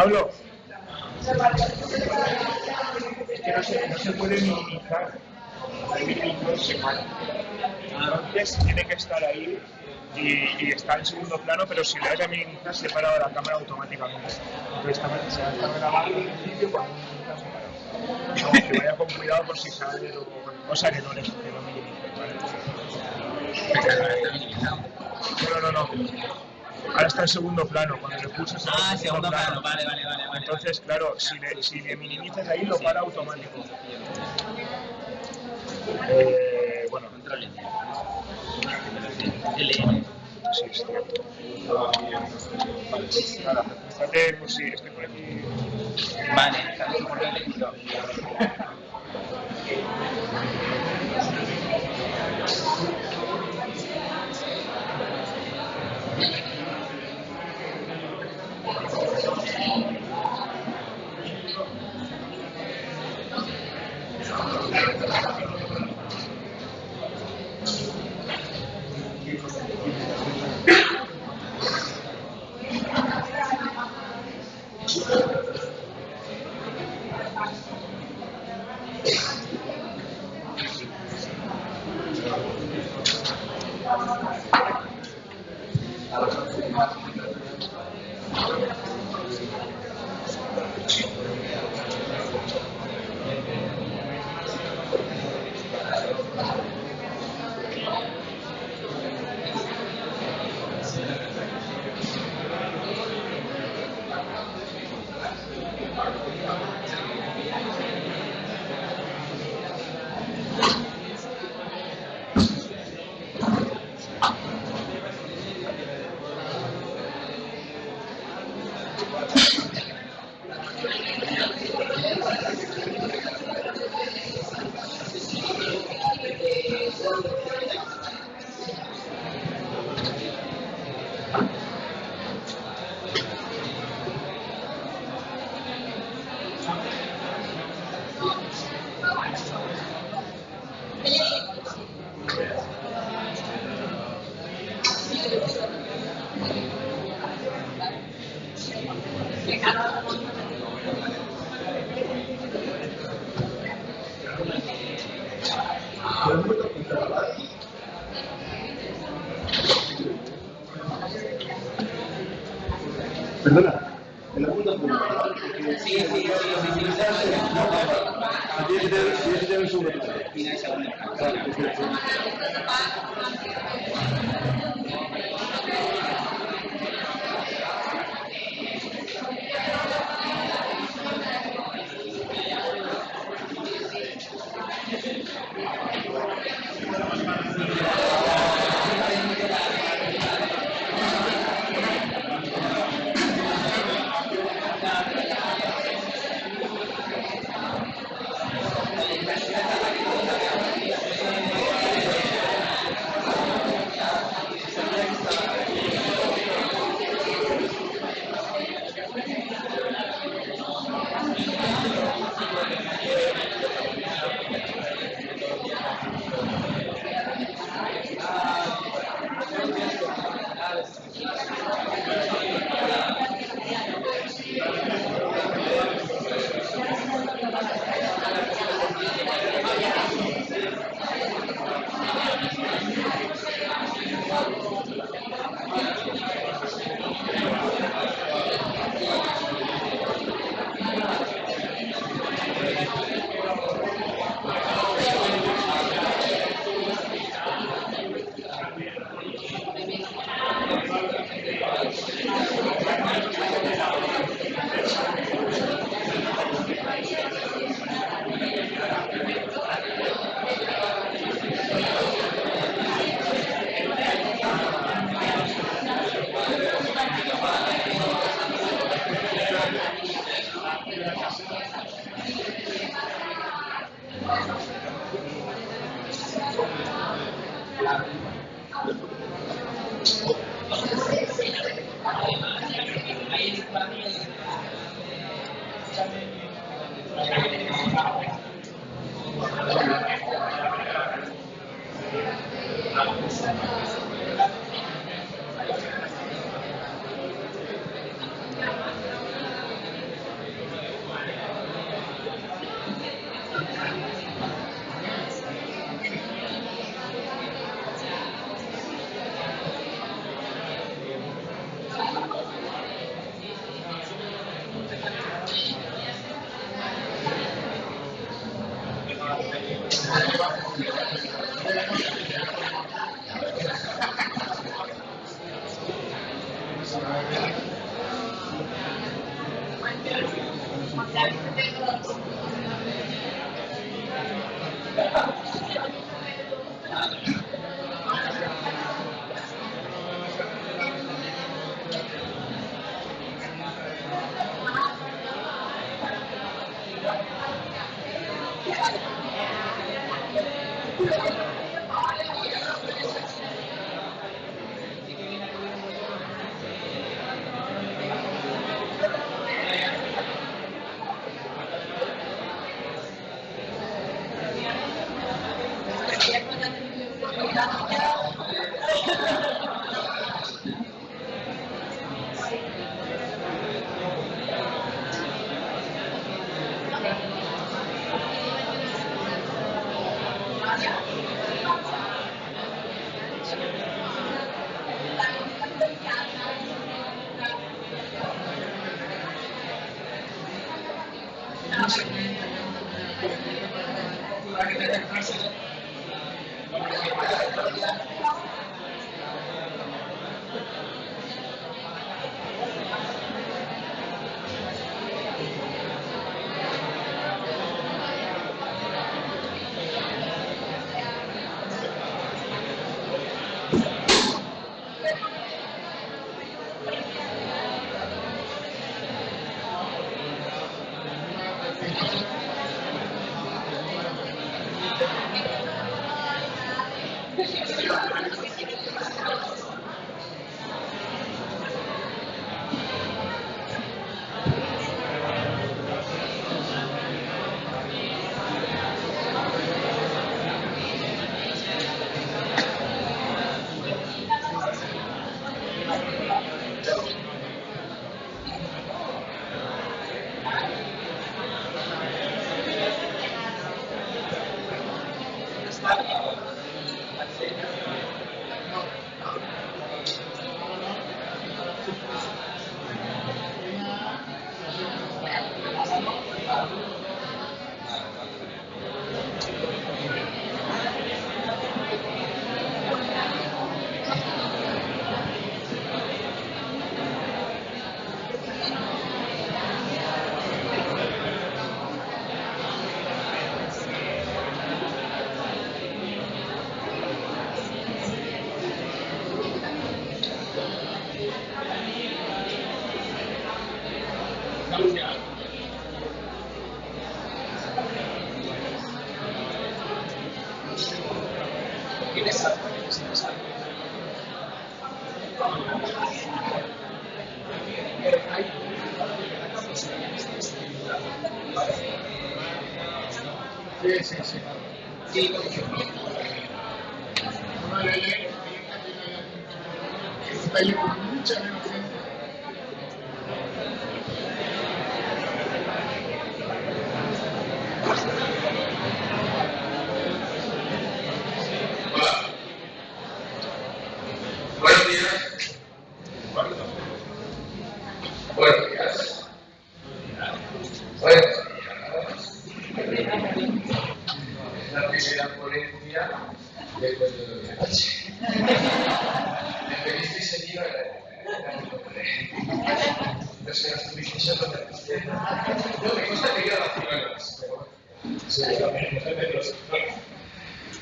Pablo, es que no se puede minimizar. El minimizador se para. Entonces tiene que estar ahí y está en segundo plano, pero si le das a minimizar se para la cámara automáticamente. Entonces también se va a estar grabando en vídeo cuando minimizar se para. Vamos, que vaya con cuidado por si sale o cualquier cosa que no minimice, ¿vale? No. Ahora está en segundo plano, cuando le pulsas en segundo plano, vale. Entonces, claro, si le minimizas ahí lo para automático. Bueno. LN. Sí, está. Vale, nada, fíjate, pues sí, estoy por aquí. Vale, está en su correo electrónico. Perdona, ¿me la apuntas por favor? Sí. Tienes que tener un segundo plano. Tiene segundo plano.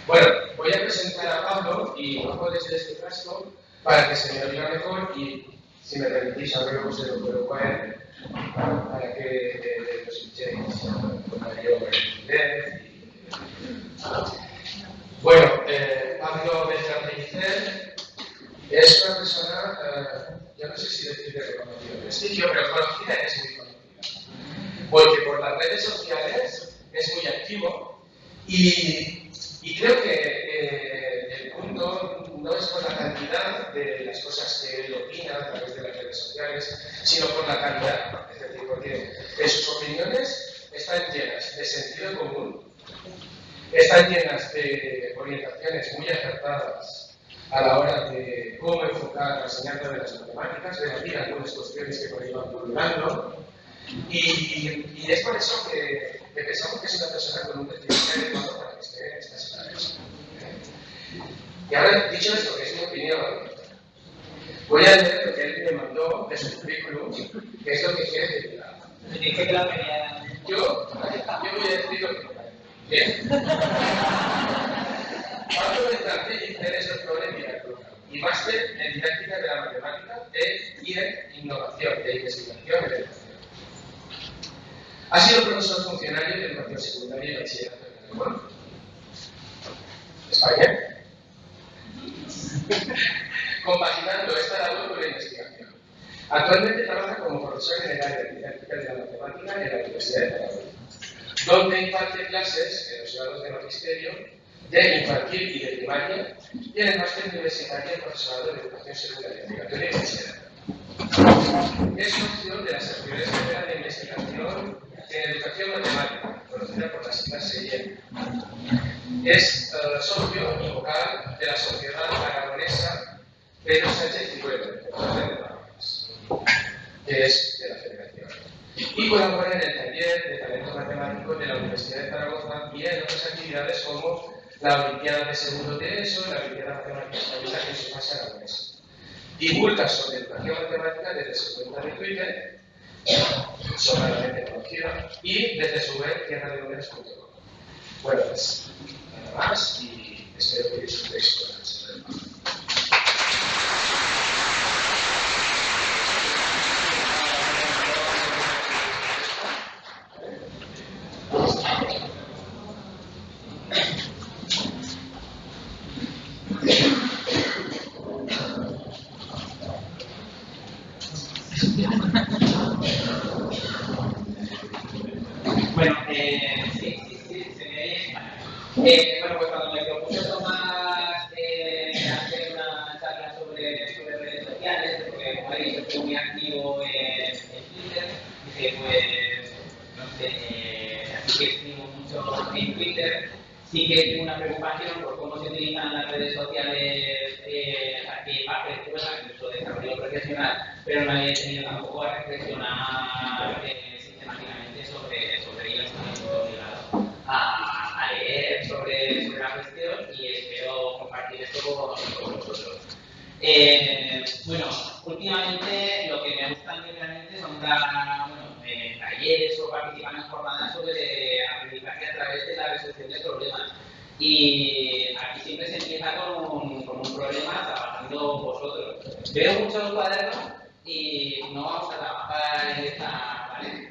Bueno, voy a presentar a Pablo y bajo desde este frasco para que se me oiga mejor y, si me permitís, ahora luego se lo puedo poner para que lo escuchéis con mayor nitidez. Bueno, Pablo Becerricel es una persona, yo no sé si decir de reconocido prestigio, pero conocida es muy conocida. Porque por las redes sociales es muy activo y creo que el punto no es por la cantidad de las cosas que él opina a través de las redes sociales, sino por la calidad. Es decir, porque sus opiniones están llenas de sentido común, están llenas de orientaciones muy acertadas a la hora de cómo enfocar la enseñanza de las matemáticas, debatir algunas cuestiones que por ahí van pululando. Y es por eso que pensamos que es una persona con un perfil adecuado para que esté en estas áreas. Y ahora, dicho esto, que es mi opinión, voy a leer lo que él me mandó de su currículum, que es lo que quiere decir. Dije que la venía Yo voy a decir lo que me parece. Bien. Pablo Benzante dice esos flores y máster en didáctica de la matemática y en innovación, de investigación y educación. Ha sido profesor funcionario de educación secundaria y bachillerato en Alemania, España, compaginando esta labor con la investigación. Actualmente trabaja como profesor en el área de didáctica de la matemática en la Universidad de Zaragoza, donde imparte clases en los grados de magisterio, de infantil y de primaria, y en el máster universitario en profesorado de educación secundaria, obligatoria y bachillerato. Es socio de la Asociación Española de Investigación en Educación Matemática, conocida por las siglas SEIEM. Es socio y vocal de la Sociedad Aragonesa Pedro Sánchez Ciruelo, que es de la Federación. Y colabora en el taller de talento matemático de la Universidad de Zaragoza y en otras actividades como la Olimpiada de Segundo de ESO y la Olimpiada Matemática Española en su fase aragonesa. Divulga sobre educación matemática desde su cuenta de Twitter, sobradamente conocida, y desde su web tierradelúmenes.com. Bueno, pues nada más y espero que disfrutéis con la charla de Pablo. Bueno, sí, se ve. Bueno, pues cuando me propuse hacer una charla sobre redes sociales, porque como veis, estoy muy activo en Twitter, dije, pues, no sé, así que escribo mucho en Twitter. Sí que tengo una preocupación por cómo se utilizan las redes sociales aquí para hacer pruebas en su desarrollo profesional, pero no he tenido tampoco a reflexionar sistemáticamente sobre ello. Estoy obligado a leer sobre la cuestión y espero compartir esto con vosotros. Bueno, últimamente lo que me gusta realmente son talleres o participar en jornadas sobre aprendizaje a través de la resolución de problemas. Y aquí siempre se empieza con un problema trabajando vosotros. Veo muchos cuadernos y no vamos a trabajar en esta, ¿vale?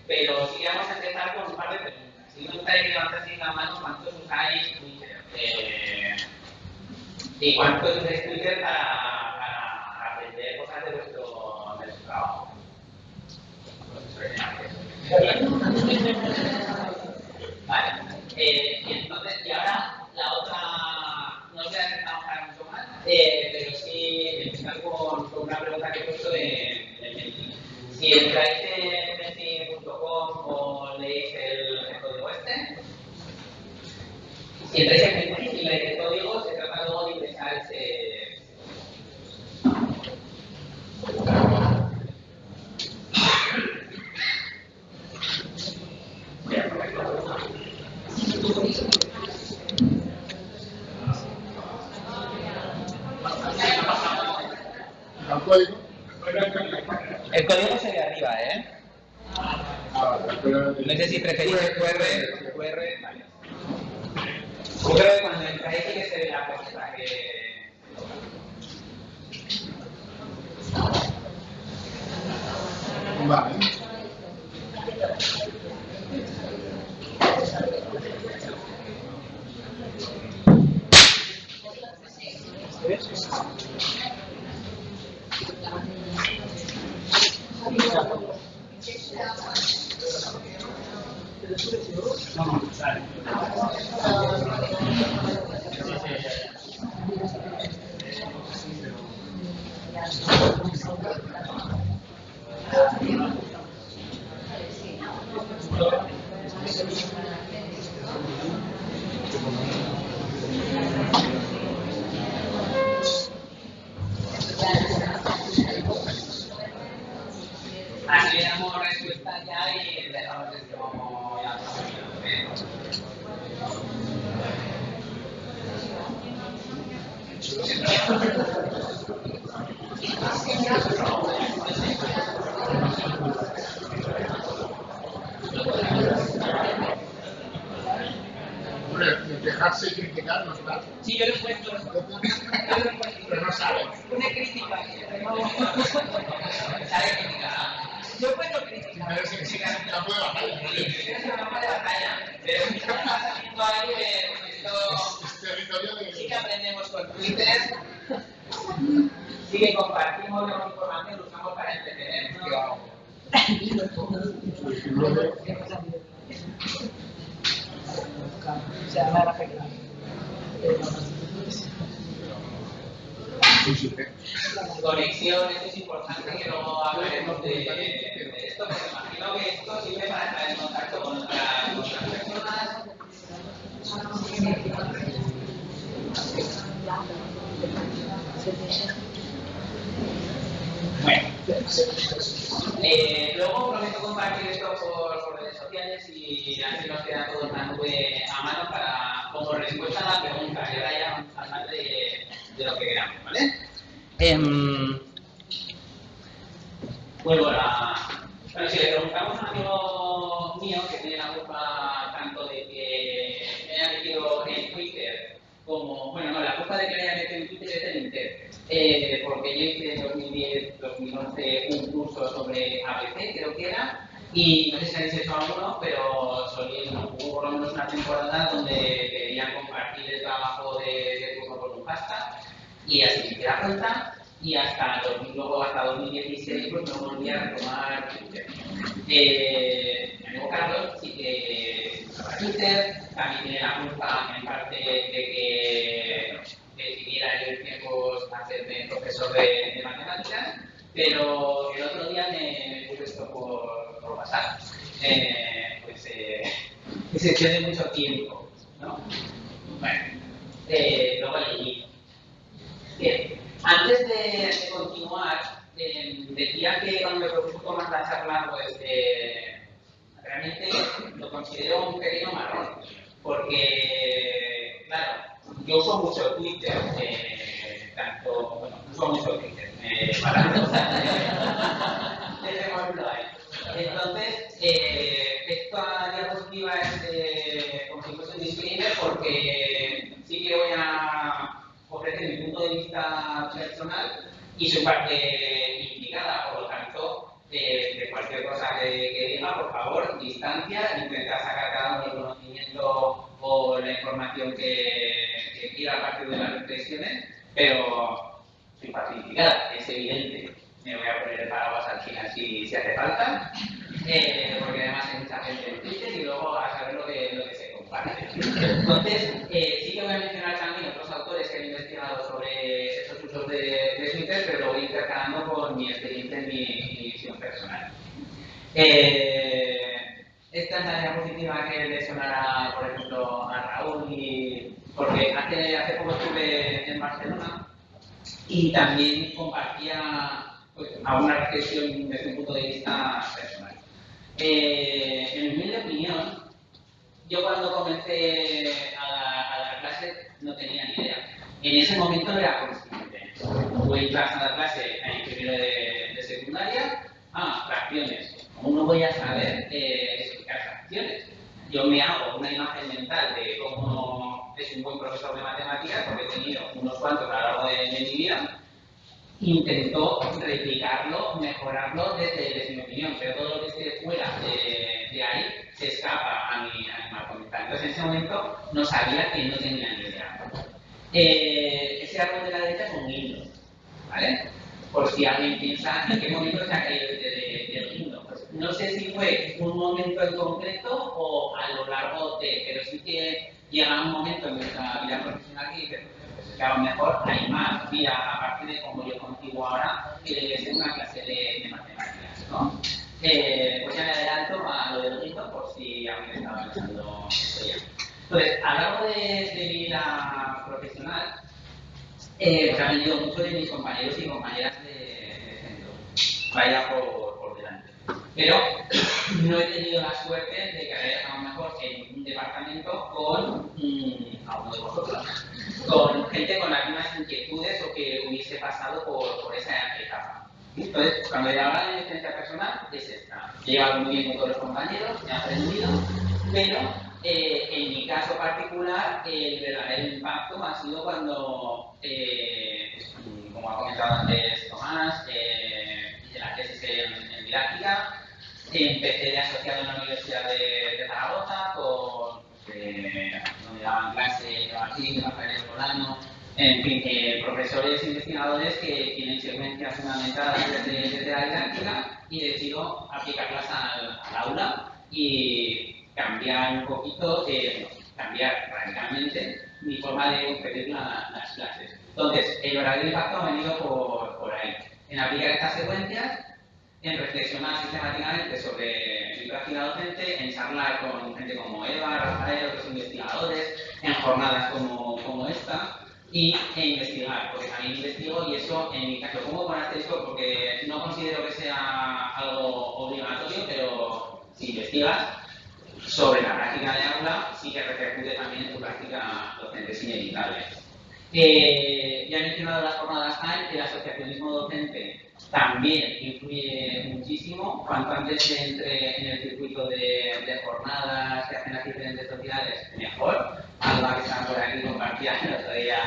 Pero sí vamos a empezar con un par de preguntas. Si me gustaría que levantaseis la mano, ¿cuántos usáis Twitter? ¿Y cuántos usáis Twitter para aprender cosas de vuestro trabajo? Vale. Y ahora la otra, no voy a trabajar mucho más, pero sí empezar con una pregunta que he puesto en Menti. Si entráis en menti.com o leéis el código si entráis en Menti y leéis el código, se trata luego de ingresar ese. El código se ve arriba, ¿eh? No sé si preferís el QR, vale. Yo creo que cuando entráis sí que se ve la cosa que... Vale. Aquí le damos respuesta ya y dejamos esto como ya. quejarse y criticar no está. Sí, yo lo he puesto. Pero no sabe. Una crítica. Yo he puesto crítica. Pero es que campo de batalla. Es una mapa de batalla, pero si estamos haciendo algo que esto Es territorio de... sí que aprendemos con Twitter, sí que compartimos la información, lo usamos para entretenernos. Conexión, esto es importante que luego hablaremos de esto, porque imagino que esto sirve para estar en contacto con otras personas. Bueno, luego prometo compartir esto por redes sociales y así nos queda todo en la nube a mano para como respuesta a la pregunta. Y ahora ya vamos a hablar de lo que queramos, ¿vale? Bueno, si le preguntamos a un amigo mío que tiene la culpa tanto de que me haya metido en Twitter como, bueno, no, la culpa de que me haya metido en Twitter es el Inter, porque yo hice en 2010-2011 un curso sobre ABC, creo que era, y no sé si habéis hecho alguno, pero hubo por lo menos una temporada donde querían compartir el trabajo de curso con un hashtag, y así me queda cuenta. Y luego hasta 2016 pues me volví a retomar Twitter. Mi amigo Carlos sí que usaba Twitter, también tiene la culpa en parte de que decidiera yo en tiempos hacerme profesor de matemáticas, pero el otro día me puse esto por WhatsApp, que se pierde mucho tiempo, ¿no? Bueno, luego leí. Bien. Antes de continuar, decía que cuando me propuse tomar la charla, pues realmente lo considero un pequeño marrón, porque, claro, yo uso mucho Twitter, uso mucho Twitter, para cosas, dejémoslo ahí. Entonces, esta diapositiva es como si fuese un disclaimer, porque sí que voy a ofrece mi punto de vista personal y su parte implicada, por lo tanto, de cualquier cosa que diga, por favor, distancia, intentar sacar cada uno el conocimiento o la información que quiera a partir de las reflexiones, pero su parte implicada, es evidente. Me voy a poner el paraguas al final si hace falta, porque además hay mucha gente en Twitter y luego a saber lo que se comparte. Entonces, sí que voy a mencionar también otros autores que han investigado sobre esos usos de Twitter, pero lo voy intercalando con mi experiencia en mi visión personal. Esta es la diapositiva que le sonará, por ejemplo, a Raúl, porque hace poco estuve en Barcelona y también compartía alguna reflexión desde un punto de vista personal. En mi humilde opinión, yo cuando comencé a dar clase no tenía ni idea. En ese momento no era consciente. Voy a dar clase en primero de secundaria, fracciones. ¿Cómo no voy a saber explicar fracciones? Yo me hago una imagen mental de cómo es un buen profesor de matemáticas, porque he tenido unos cuantos a lo largo de mi vida. Intento replicarlo, mejorarlo desde mi opinión, pero todo lo que esté fuera de ahí se escapa a mi marco mental. Entonces, en ese momento no sabía que no tenía ni idea. Ese árbol de la derecha es un himno, ¿vale? Por si alguien piensa en qué momento se ha caído del himno. Pues no sé si fue un momento en concreto o a lo largo pero sí que llega un momento en nuestra vida profesional que dice, que a lo mejor hay más vida a partir de como yo concibo ahora que debe ser una clase de matemáticas, ¿no? Pues ya me adelanto a lo del himno por si alguien estaba pensando esto ya. Entonces, a lo largo de mi vida profesional, he aprendido mucho de mis compañeros y compañeras de centro. Vaya por delante. Pero no he tenido la suerte de caer a lo mejor en un departamento con alguno de vosotros, con gente con las mismas inquietudes o que hubiese pasado por esa etapa. Entonces, cuando llegaba la experiencia personal, es esta. He llevado muy bien con todos los compañeros, he aprendido, pero En mi caso particular, el verdadero impacto ha sido cuando, como ha comentado antes Tomás, hice la tesis en didáctica, empecé de asociado en la Universidad de Zaragoza, donde daban clases de Martín, de Rafael Escolano, en fin, profesores investigadores que tienen secuencias fundamentadas desde la didáctica y decido aplicarlas al aula y cambiar un poquito, cambiar radicalmente mi forma de concebir las clases. Entonces, el verdadero impacto ha venido por ahí, en aplicar estas secuencias, en reflexionar sistemáticamente sobre mi práctica docente, en charlar con gente como Eva, Rafael, otros investigadores, en jornadas como esta, y investigar, porque también investigo y eso en mi caso lo pongo con asterisco porque no considero que sea algo obligatorio, pero si investigas sobre la práctica de aula sí que repercute también en tu práctica docente, es inevitable. Ya he mencionado las jornadas TIME, el asociacionismo docente también influye muchísimo. Cuanto antes entre en el circuito de jornadas que hacen las diferentes sociedades, mejor. Alba, que está por aquí, compartía el otro día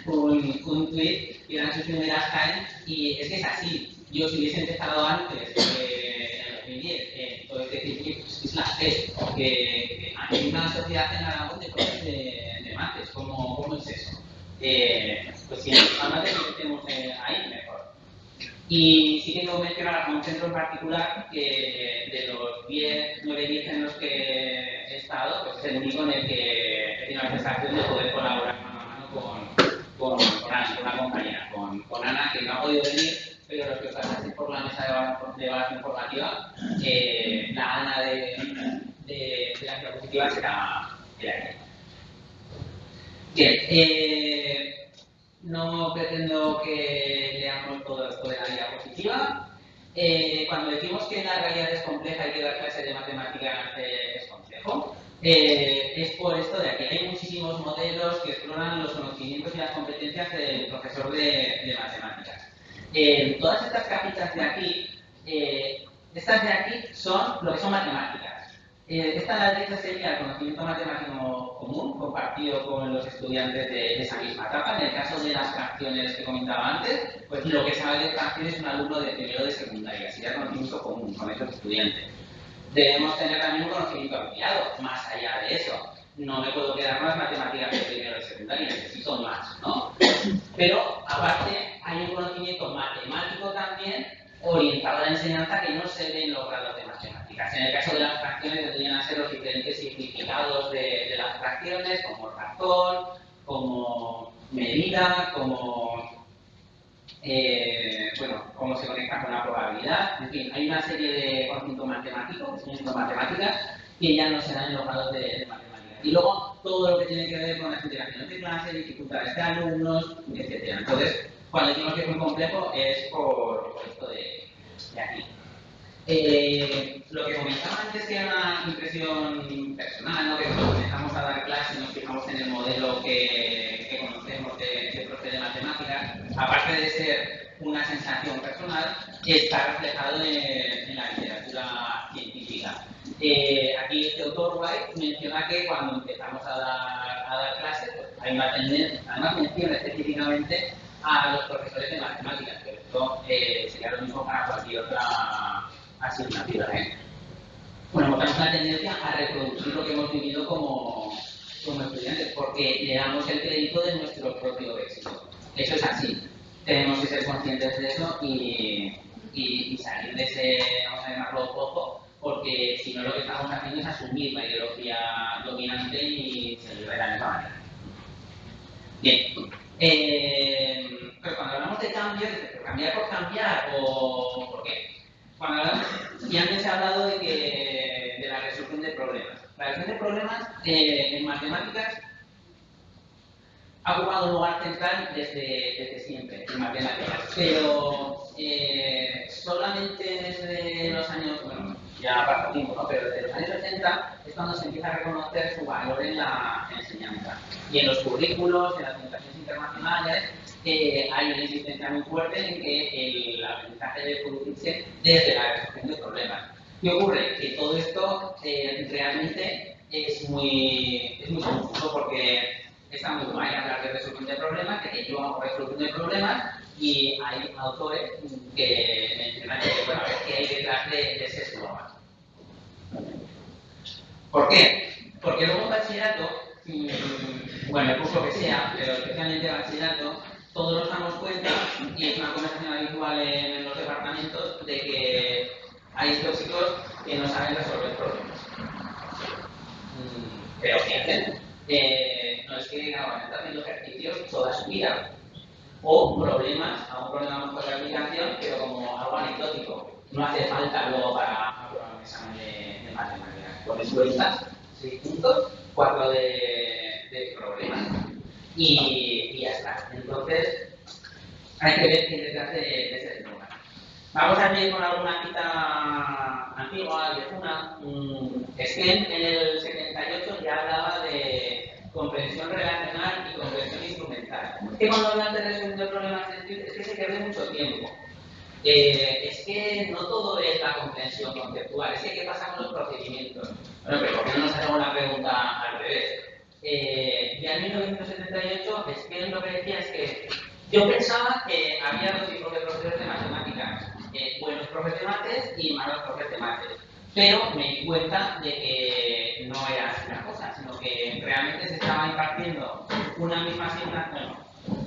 un tweet y eran sus primeras TIME, y es que es así. Yo, si hubiese empezado antes, en el 2010, todo este circuito, es la fe, que hay una sociedad en Aragón de cosas de mates, ¿cómo es eso? Pues si además de que metemos ahí, mejor. Y sí que tengo que mencionar a un centro en particular que de los 9-10 en los que he estado, pues es el único en el que he tenido la sensación de poder colaborar mano a mano con Ana, con una compañera, con Ana, que no ha podido venir, pero los que pasasteis por la mesa de evaluación formativa, la Ana de la diapositiva será aquí. Bien, no pretendo que leamos todo esto de la diapositiva. Cuando decimos que la realidad es compleja y que dar clases de matemáticas es complejo, es por esto de aquí. Hay muchísimos modelos que exploran los conocimientos y las competencias del profesor de matemáticas. Todas estas cajitas de aquí, estas de aquí son lo que son matemáticas. Esta de la derecha sería el conocimiento matemático común, compartido con los estudiantes de esa misma etapa. En el caso de las fracciones que comentaba antes, pues lo que sabe de fracciones es un alumno de primero de secundaria, sería conocimiento común con estos estudiantes. Debemos tener también un conocimiento ampliado, más allá de eso. No me puedo quedar con las matemáticas de primero de secundaria, necesito más, ¿no? Pero, aparte, hay un conocimiento matemático también orientado a la enseñanza que no se ve en los grados de matemáticas. En el caso de las fracciones, deberían ser los diferentes significados de las fracciones, como razón, como medida, como cómo se conecta con la probabilidad. En fin, hay una serie de conocimientos matemáticas, que ya no se dan en los grados de matemáticas. Y luego, todo lo que tiene que ver con las interacciones de clase, dificultades de alumnos, etc. Entonces, cuando decimos que es muy complejo, es por esto de aquí. Lo que comentaba antes, que era una impresión personal, ¿no? Que cuando comenzamos a dar clases nos fijamos en el modelo que conocemos de profe de matemáticas, aparte de ser una sensación personal, está reflejado en la literatura científica. Aquí este autor White menciona que cuando empezamos a dar clases, pues hay una tendencia, además menciona específicamente a los profesores de matemáticas, pero esto sería lo mismo para cualquier otra asignatura. Bueno, mostramos una tendencia a reproducir lo que hemos vivido como estudiantes, porque le damos el crédito de nuestro propio éxito. Eso es así. Tenemos que ser conscientes de eso y salir de ese, vamos a llamarlo, pozo, porque si no lo que estamos haciendo es asumir la ideología dominante y seguir de la misma manera. Bien. Pero cuando hablamos de cambio, cambiar por cambiar o por qué. Cuando hablamos, y antes se ha hablado de la resolución de problemas. La resolución de problemas en matemáticas ha ocupado un lugar central desde siempre en matemáticas, pero solamente desde los años, bueno, ya pasa tiempo, ¿no? Pero desde los años 80 es cuando se empieza a reconocer su valor en la enseñanza. Y en los currículos, en las orientaciones internacionales, hay una insistencia muy fuerte en que el aprendizaje debe producirse desde la resolución de problemas. ¿Qué ocurre? Que todo esto realmente es muy confuso porque está muy guay hablar de resolución de problemas, de que yo hago resolución de problemas, y hay autores que mencionan que, bueno, a ver qué hay detrás de ese eslogan. ¿Por qué? Porque luego en bachillerato, bueno, el curso que sea, pero especialmente bachillerato, todos nos damos cuenta, y es una conversación habitual en los departamentos, de que hay tóxicos que no saben resolver problemas. Pero ¿qué hacen? No es que están haciendo ejercicios toda su vida. O problemas, a un problema mejor de aplicación, pero como algo anecdótico. No hace falta luego para aprobar un examen de matemáticas. Pones cuentas, 6 puntos, 4 de problemas. Y ya está. Entonces, hay que ver qué hay detrás de ese tema. Vamos a ir con alguna cita antigua, viejuna. Skem en el 78 ya hablaba de comprensión relacional y comprensión instrumental. Es que cuando hablan de resolución de problemas es que se pierde mucho tiempo. Es que no todo es la comprensión conceptual, es que ¿qué pasa con los procedimientos? Bueno, pero ¿por qué no nos hacemos una pregunta al revés? Ya en 1978, Skem lo que decía es que yo pensaba que había dos tipos de profesores de matemáticas, buenos profes de mates y malos profes de mates. Pero me di cuenta de que no era así la cosa, sino que realmente se estaba impartiendo una misma asignatura,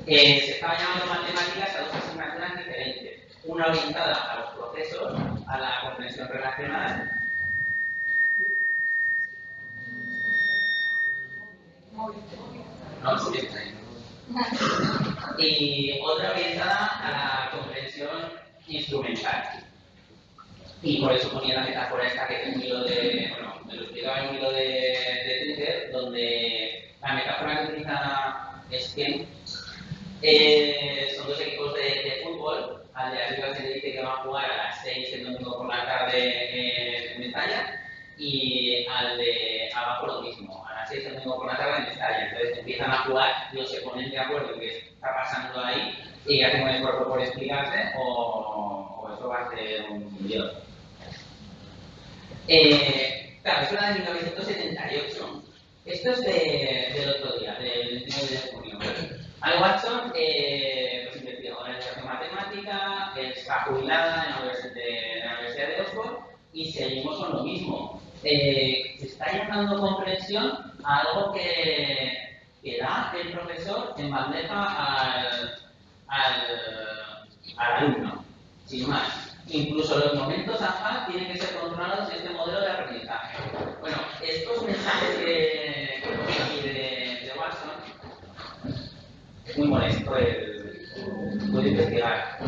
se estaba llamando matemáticas a dos asignaturas diferentes. Una orientada a los procesos, a la comprensión relacional. No, sí está ahí. Y otra orientada a la comprensión instrumental. Y por eso ponía la metáfora esta que es un hilo de, bueno, me lo explicaba en un hilo de Twitter, donde la metáfora que utiliza Skem son dos equipos de fútbol. Al de arriba se le dice que va a jugar a las 6 el domingo por la tarde en Mestalla, y al de abajo lo mismo, a las 6 el domingo por la tarde en Mestalla. Entonces empiezan a jugar, ellos se ponen de acuerdo en qué está pasando ahí y hacen un esfuerzo por explicarse, o eso va a ser un lío. Claro, esto era de 1978. Esto es del otro día, del 29 de junio. Al Watson, pues investigadora de matemática, está jubilada en la Universidad de Oxford, y seguimos con lo mismo. Se está llamando comprensión a algo que da el profesor en bandeja al alumno, sin más. Incluso los momentos AHA tienen que ser controlados en este modelo de aprendizaje. Bueno, estos mensajes de Watson es muy molesto, puede investigar.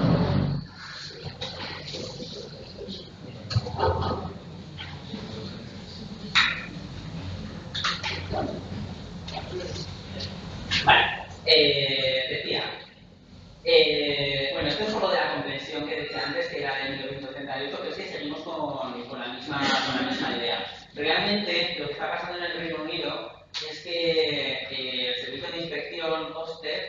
Vale, decía. Bueno, esto es solo de la comprensión que decía antes, que era de 1978, pero es que seguimos con la misma idea. Realmente, lo que está pasando en el Reino Unido es que el Servicio de Inspección OSTER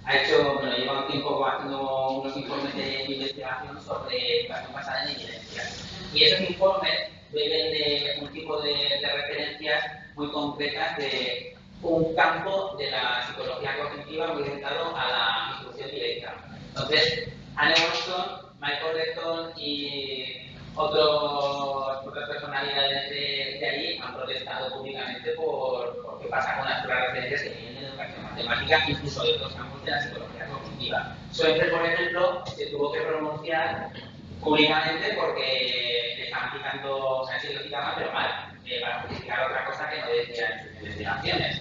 ha hecho, bueno, lleva un tiempo haciendo unos informes de investigación sobre educación basada en evidencias. Y esos informes beben de un tipo de referencias muy concretas de un campo de la psicología cognitiva muy orientado a la instrucción directa. Entonces, Anne Watson, Michael Recton y otras personalidades de allí han protestado públicamente por qué pasa con las referencias que tienen en educación matemática, incluso de otros campos de la psicología cognitiva. Suerte, por ejemplo, se tuvo que pronunciar públicamente porque le estaban quitando, o sea, sí lo citaban, pero mal, para justificar otra cosa que no decía en sus investigaciones.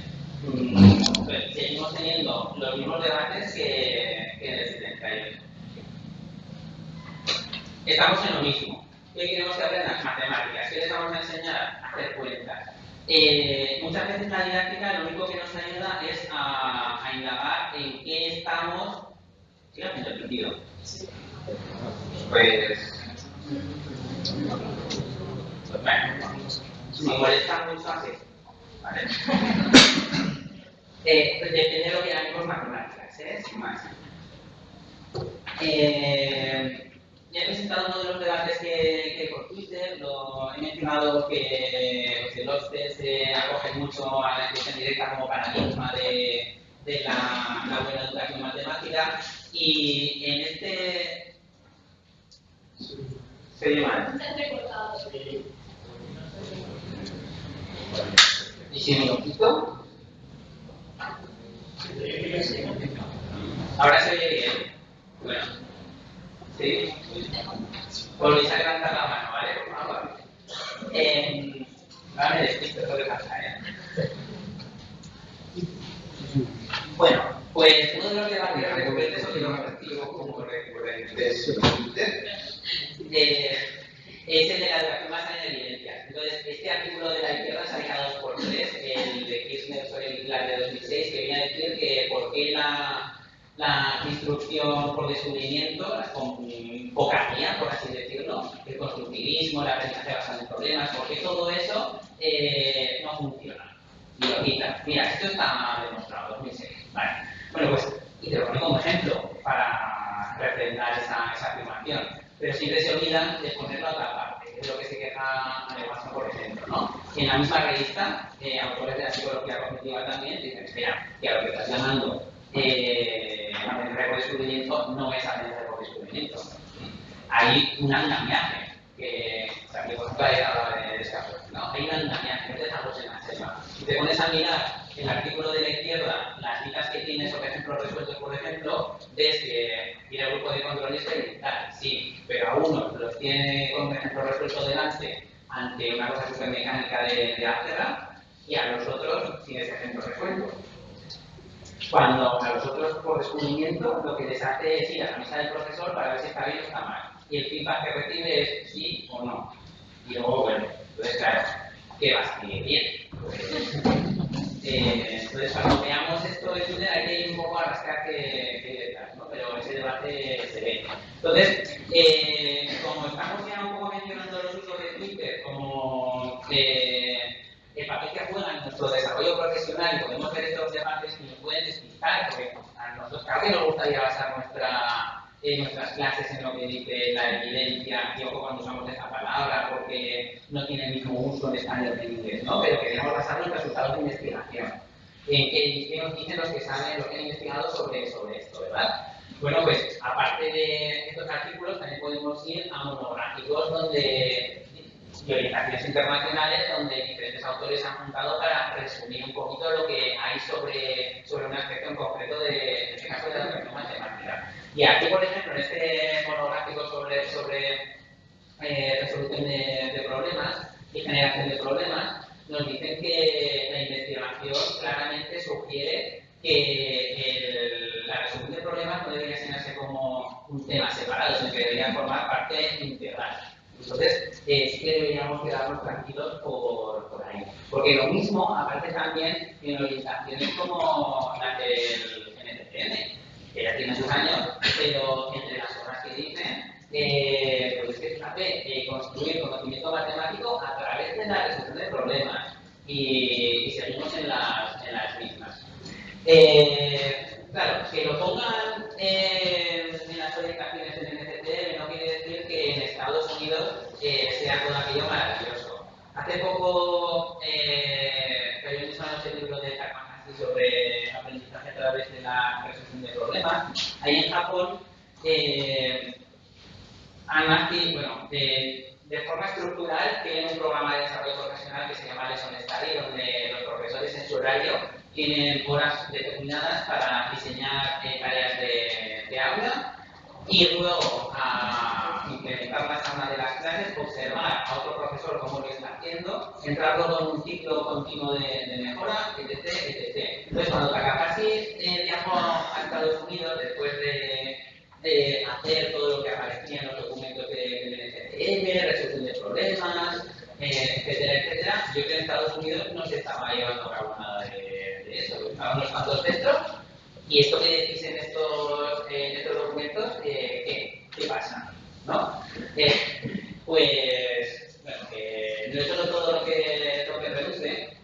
Pues, seguimos teniendo los mismos debates que en el 78. Estamos en lo mismo. ¿Qué queremos que aprendan? Matemáticas. ¿Qué les vamos a enseñar? A hacer cuentas. Muchas veces la didáctica lo único que nos ayuda es a indagar en qué estamos. ¿Sí lo has entendido? Pues bueno, si me molesta mucho así, ¿vale? Pues depende de lo que llamemos matemáticas, sin más. Ya he presentado uno de los debates que por Twitter, lo he mencionado que el OSCE se acoge mucho a la educación directa como paradigma de la buena educación matemática, y en este... ¿Se oye mal? ¿Y si me lo quito? Ahora se oye bien. Bueno. ¿Sí? Volvéis a levantar la mano, ¿vale? Por favor. Ahora me despisto, esto que pasa, Bueno, pues uno de los debates recurrentes, o que lo recibo como recurrentes en Twitter, es el de la educación basada en evidencias. Entonces, este artículo de la izquierda sale cada 2 por 3, el de Kirchner sobre el plan de 2006, que viene a decir que por qué la instrucción por descubrimiento, con poca guía, por así decirlo, el constructivismo, el aprendizaje basado en problemas, porque todo eso no funciona. Y lo quita. Mira, esto está demostrado, 2006. Vale. Bueno, pues, y te lo pongo como ejemplo para refrendar esa afirmación. Pero siempre se olvidan de poner la otra parte, que es lo que se queja Watson, por ejemplo, ¿no? En la misma revista, autores de la psicología cognitiva también dicen, espera, que a lo que estás llamando aprendizaje por descubrimiento no es aprendizaje por descubrimiento. Hay un andamiaje que también hablaba de desarrollo, ¿no? Hay un andamiaje, no te dejamos en la selva. Si te pones a mirar el artículo de la izquierda, las citas que tiene sobre ejemplos resueltos, por ejemplo, ves que tiene el grupo de control experimental, sí, pero a unos los tiene con un ejemplo resuelto delante ante una cosa súper mecánica de álgebra, y a los otros sin ese ejemplo resuelto. Cuando a los otros, por descubrimiento, lo que les hace es ir a la mesa del profesor para ver si está bien o está mal. Y el feedback que recibe es sí o no. Y luego, bueno, entonces claro, ¿qué va a salir bien? Entonces, cuando veamos esto de Twitter, hay que ir un poco a rascar que hay detrás, ¿no? Pero ese debate se ve. Entonces, como estamos ya un poco mencionando los usos de Twitter, como el papel que juega en nuestro desarrollo profesional, y podemos ver estos debates que nos pueden despistar, porque a nosotros claro que nos gustaría basar nuestras clases en lo que dice la evidencia, y ojo cuando usamos esta palabra, porque no tiene el mismo uso en español que en inglés, ¿no? Pero queremos basarnos en resultados de investigación, en qué nos dicen los que saben, los que han investigado sobre esto, ¿verdad? Bueno, pues aparte de estos artículos, también podemos ir a monográficos y orientaciones internacionales donde diferentes autores han juntado para resumir un poquito lo que hay sobre un aspecto en concreto en este caso de la educación matemática. Y aquí, por ejemplo, en este monográfico sobre resolución de problemas y generación de problemas, nos dicen que la investigación claramente sugiere que la resolución de problemas no debería enseñarse como un tema separado, sino que debería formar parte integral. Entonces, sí que deberíamos quedarnos tranquilos por ahí. Porque lo mismo aparece también en orientaciones como la del NCCM, que ya tiene sus años, pero entre las cosas que dicen, pues es que fíjate, construir conocimiento matemático a través de la resolución de problemas. Y seguimos en las mismas. Claro, que lo pongan en las orientaciones del NCCM no quiere decir que en Estados Unidos sea todo aquello maravilloso. Hace poco, revisamos el libro de Takahashi sobre aprendizaje a través de la resolución de problemas. Ahí en Japón, de forma estructural, tienen un programa de desarrollo profesional que se llama Lesson Study, donde los profesores en su horario tienen horas determinadas para diseñar tareas de aula y luego a implementarlas a una de las clases, observar a otro profesor cómo lo está haciendo, entrar luego en un ciclo continuo de mejora, etc. Entonces, cuando Takahashi viajó a Estados Unidos después de hacer todo lo que aparecía en los documentos del NCCM, resolución de problemas, etcétera, yo creo que en Estados Unidos no se estaba llevando a cabo nada de eso. Estaban unos cuantos centros, y esto que decís en estos documentos, ¿qué pasa? ¿No? Pues, bueno, no es solo todo lo que reduce,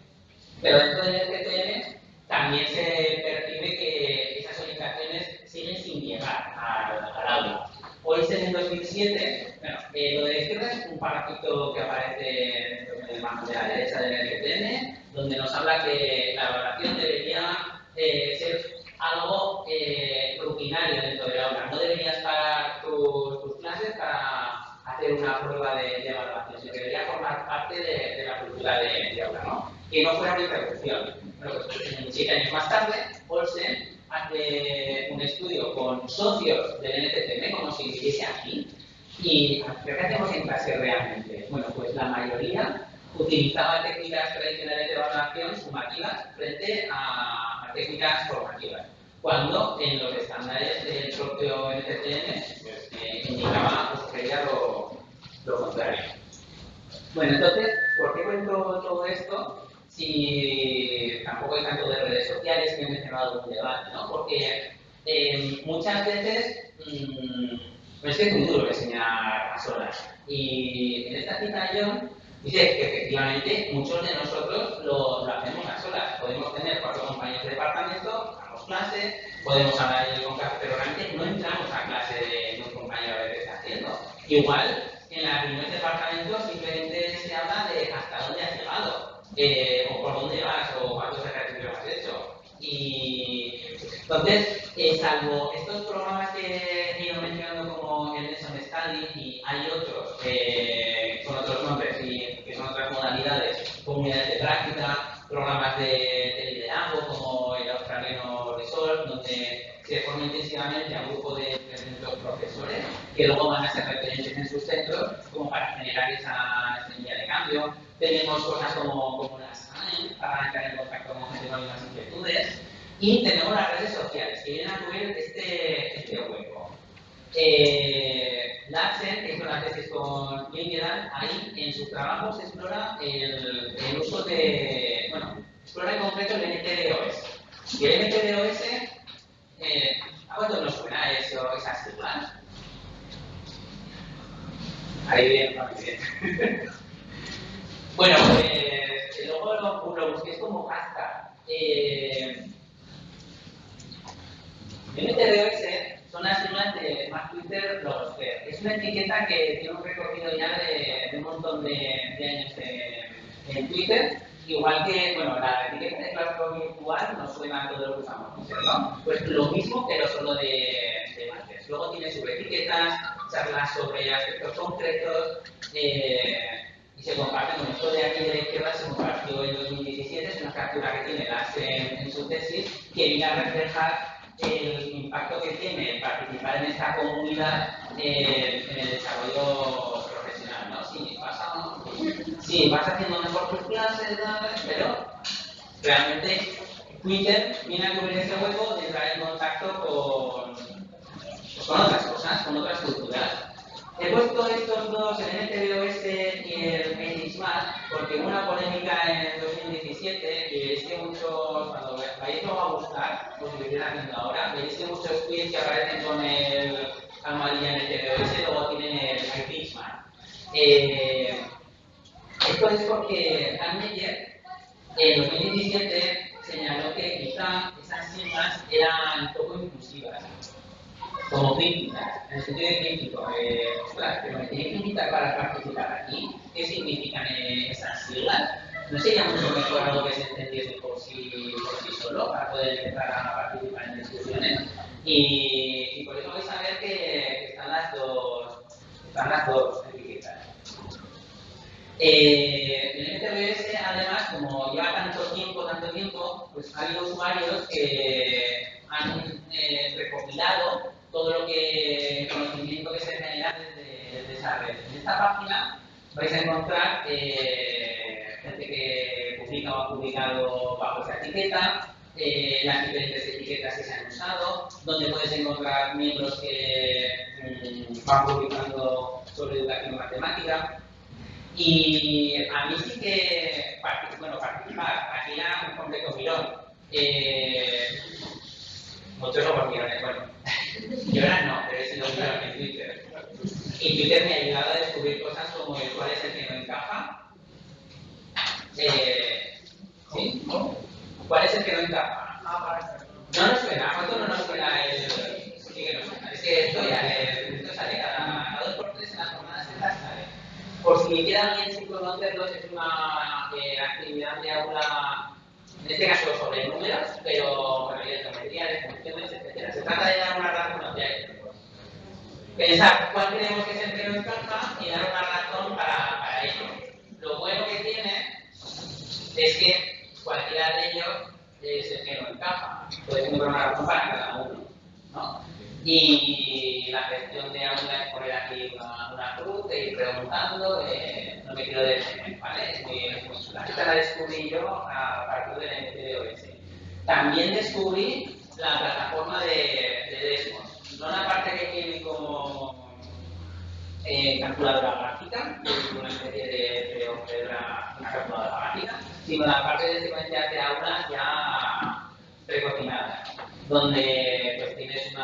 pero dentro del NCCM también se percibe que esas orientaciones siguen sin llegar al aula. Hoy en 2007, bueno, lo de la izquierda es un parrafito que aparece aparece en el marco de la derecha del NCTN, donde nos habla que la evaluación debería ser algo rutinario dentro del aula. No deberías parar tus clases para hacer una prueba de evaluación, sino que debería formar parte de la cultura de aula, ¿no? Que no fuera una interrupción. Bueno, pues 7 años más tarde, Olsen hace un estudio con socios del NCTM, como si viviese aquí, y ¿qué hacemos en clase realmente? Bueno, pues la mayoría utilizaba técnicas tradicionales de evaluación sumativas frente a técnicas formativas, cuando en los estándares del propio NCTM pues, indicaba o sugería lo contrario. Bueno, entonces, ¿por qué cuento todo esto? Si tampoco hay tanto de redes sociales que he mencionado un debate, ¿no? Porque muchas veces no es que es muy duro enseñar a solas. Y en esta cita John dice que efectivamente muchos de nosotros lo hacemos a solas. Podemos tener 4 compañeros de departamento, damos clase, podemos hablar con clase, pero realmente no entramos a clase de un compañero a ver qué está haciendo. Igual, en las reuniones de departamento simplemente se habla de hasta dónde has llegado. O por dónde vas, o cuántos ejercicios has hecho. Y entonces, salvo estos programas que he ido mencionando como el Lesson Study, y hay otros con otros nombres y que son otras modalidades, comunidades de práctica, programas de liderazgo como el australiano Resort, donde se forma intensivamente a un grupo de 300 profesores que luego van a ser referentes en sus centros como para generar esa semilla de cambio. Tenemos cosas como las SAEN para entrar en contacto con gente con las mismas inquietudes, y tenemos las redes sociales que vienen a cubrir este hueco. Larsen, que hizo una tesis con LinkedIn, ahí en sus trabajos explora el uso de, bueno, explora en concreto el NTDOS. Y el NTDOS, ¿a cuánto nos suena esas siglas? Ahí bien, bien. Bueno, pues luego lo busqué como hashtag. NTDOS son las siglas de Mark Twitter Blogosphere. Es una etiqueta que tiene un recorrido ya de un montón de años en Twitter. Igual que, bueno, la etiqueta de claustro virtual nos suena a todo lo que usamos, ¿no? Pues lo mismo, pero solo de markers. Luego tiene subetiquetas, charlas sobre aspectos concretos, y se comparte con esto de aquí de la izquierda. Se compartió en 2017, es una captura que tiene Larsen en su tesis, que viene a reflejar el impacto que tiene participar en esta comunidad en el desarrollo profesional, ¿no? Si vas haciendo mejor tus clases, pero realmente Twitter viene a cubrir ese hueco de entrar en contacto con otras cosas, con otras culturas. He puesto estos dos, el NTDOS y el Smart, porque hubo una polémica en 2017 y veis que muchos, cuando vais luego a buscar, pues lo estoy haciendo ahora, veis que muchos tweets que aparecen con el almohadilla NTDOS luego tienen el Smart. Esto es porque Dan Meyer en 2017 señaló que quizá esas siglas eran poco inclusivas, como críticas, en el sentido de crítico. Ostras, pero me tiene que invitar para participar aquí. ¿Qué significan esas siglas? ¿No sería mucho mejor algo que se entendiese por sí solo para poder empezar a participar en discusiones? Y por eso vais a ver que están las dos etiquetas. El NTDOS, además, como lleva tanto tiempo, pues ha habido usuarios que han recopilado todo lo que conocimiento que se genera desde esa red. En esta página vais a encontrar gente que publica o ha publicado bajo esa etiqueta, las diferentes etiquetas que se han usado, donde puedes encontrar miembros que van publicando sobre educación matemática. Y a mí sí que, participar, aquí era un completo mirón. Muchos somos mirones, bueno, yo ahora no, pero he sido mirón en Twitter. Y Twitter me ha ayudado a descubrir cosas como el cuál es el que no encaja. ¿Sí? ¿Cuál es el que no encaja? No nos suena, ¿a cuánto no nos suena el...? Sí que nos suena, es que esto sale cada 2 por 3 en las jornadas estas sale. Por si queda alguien sin conocerlos, es una actividad de aula, en este caso sobre números, pero bueno, de geometría, de funciones, etc. Se trata de dar una razón hacia ellos. Pensar cuál creemos que es el que no encaja y dar una razón para ello. Lo bueno que tiene es que cualquiera de ellos es el que no encaja. Puede tener una razón para cada uno, ¿no? Y la gestión de aula es poner aquí una cruz e ir preguntando, no me quiero detener, ¿vale? Esta la descubrí yo a partir de la MTDOS. También descubrí la plataforma de Desmos, no la parte que tiene como calculadora gráfica, una especie de una calculadora gráfica, sino la parte de secuencias de aulas ya precocinada, donde pues tienes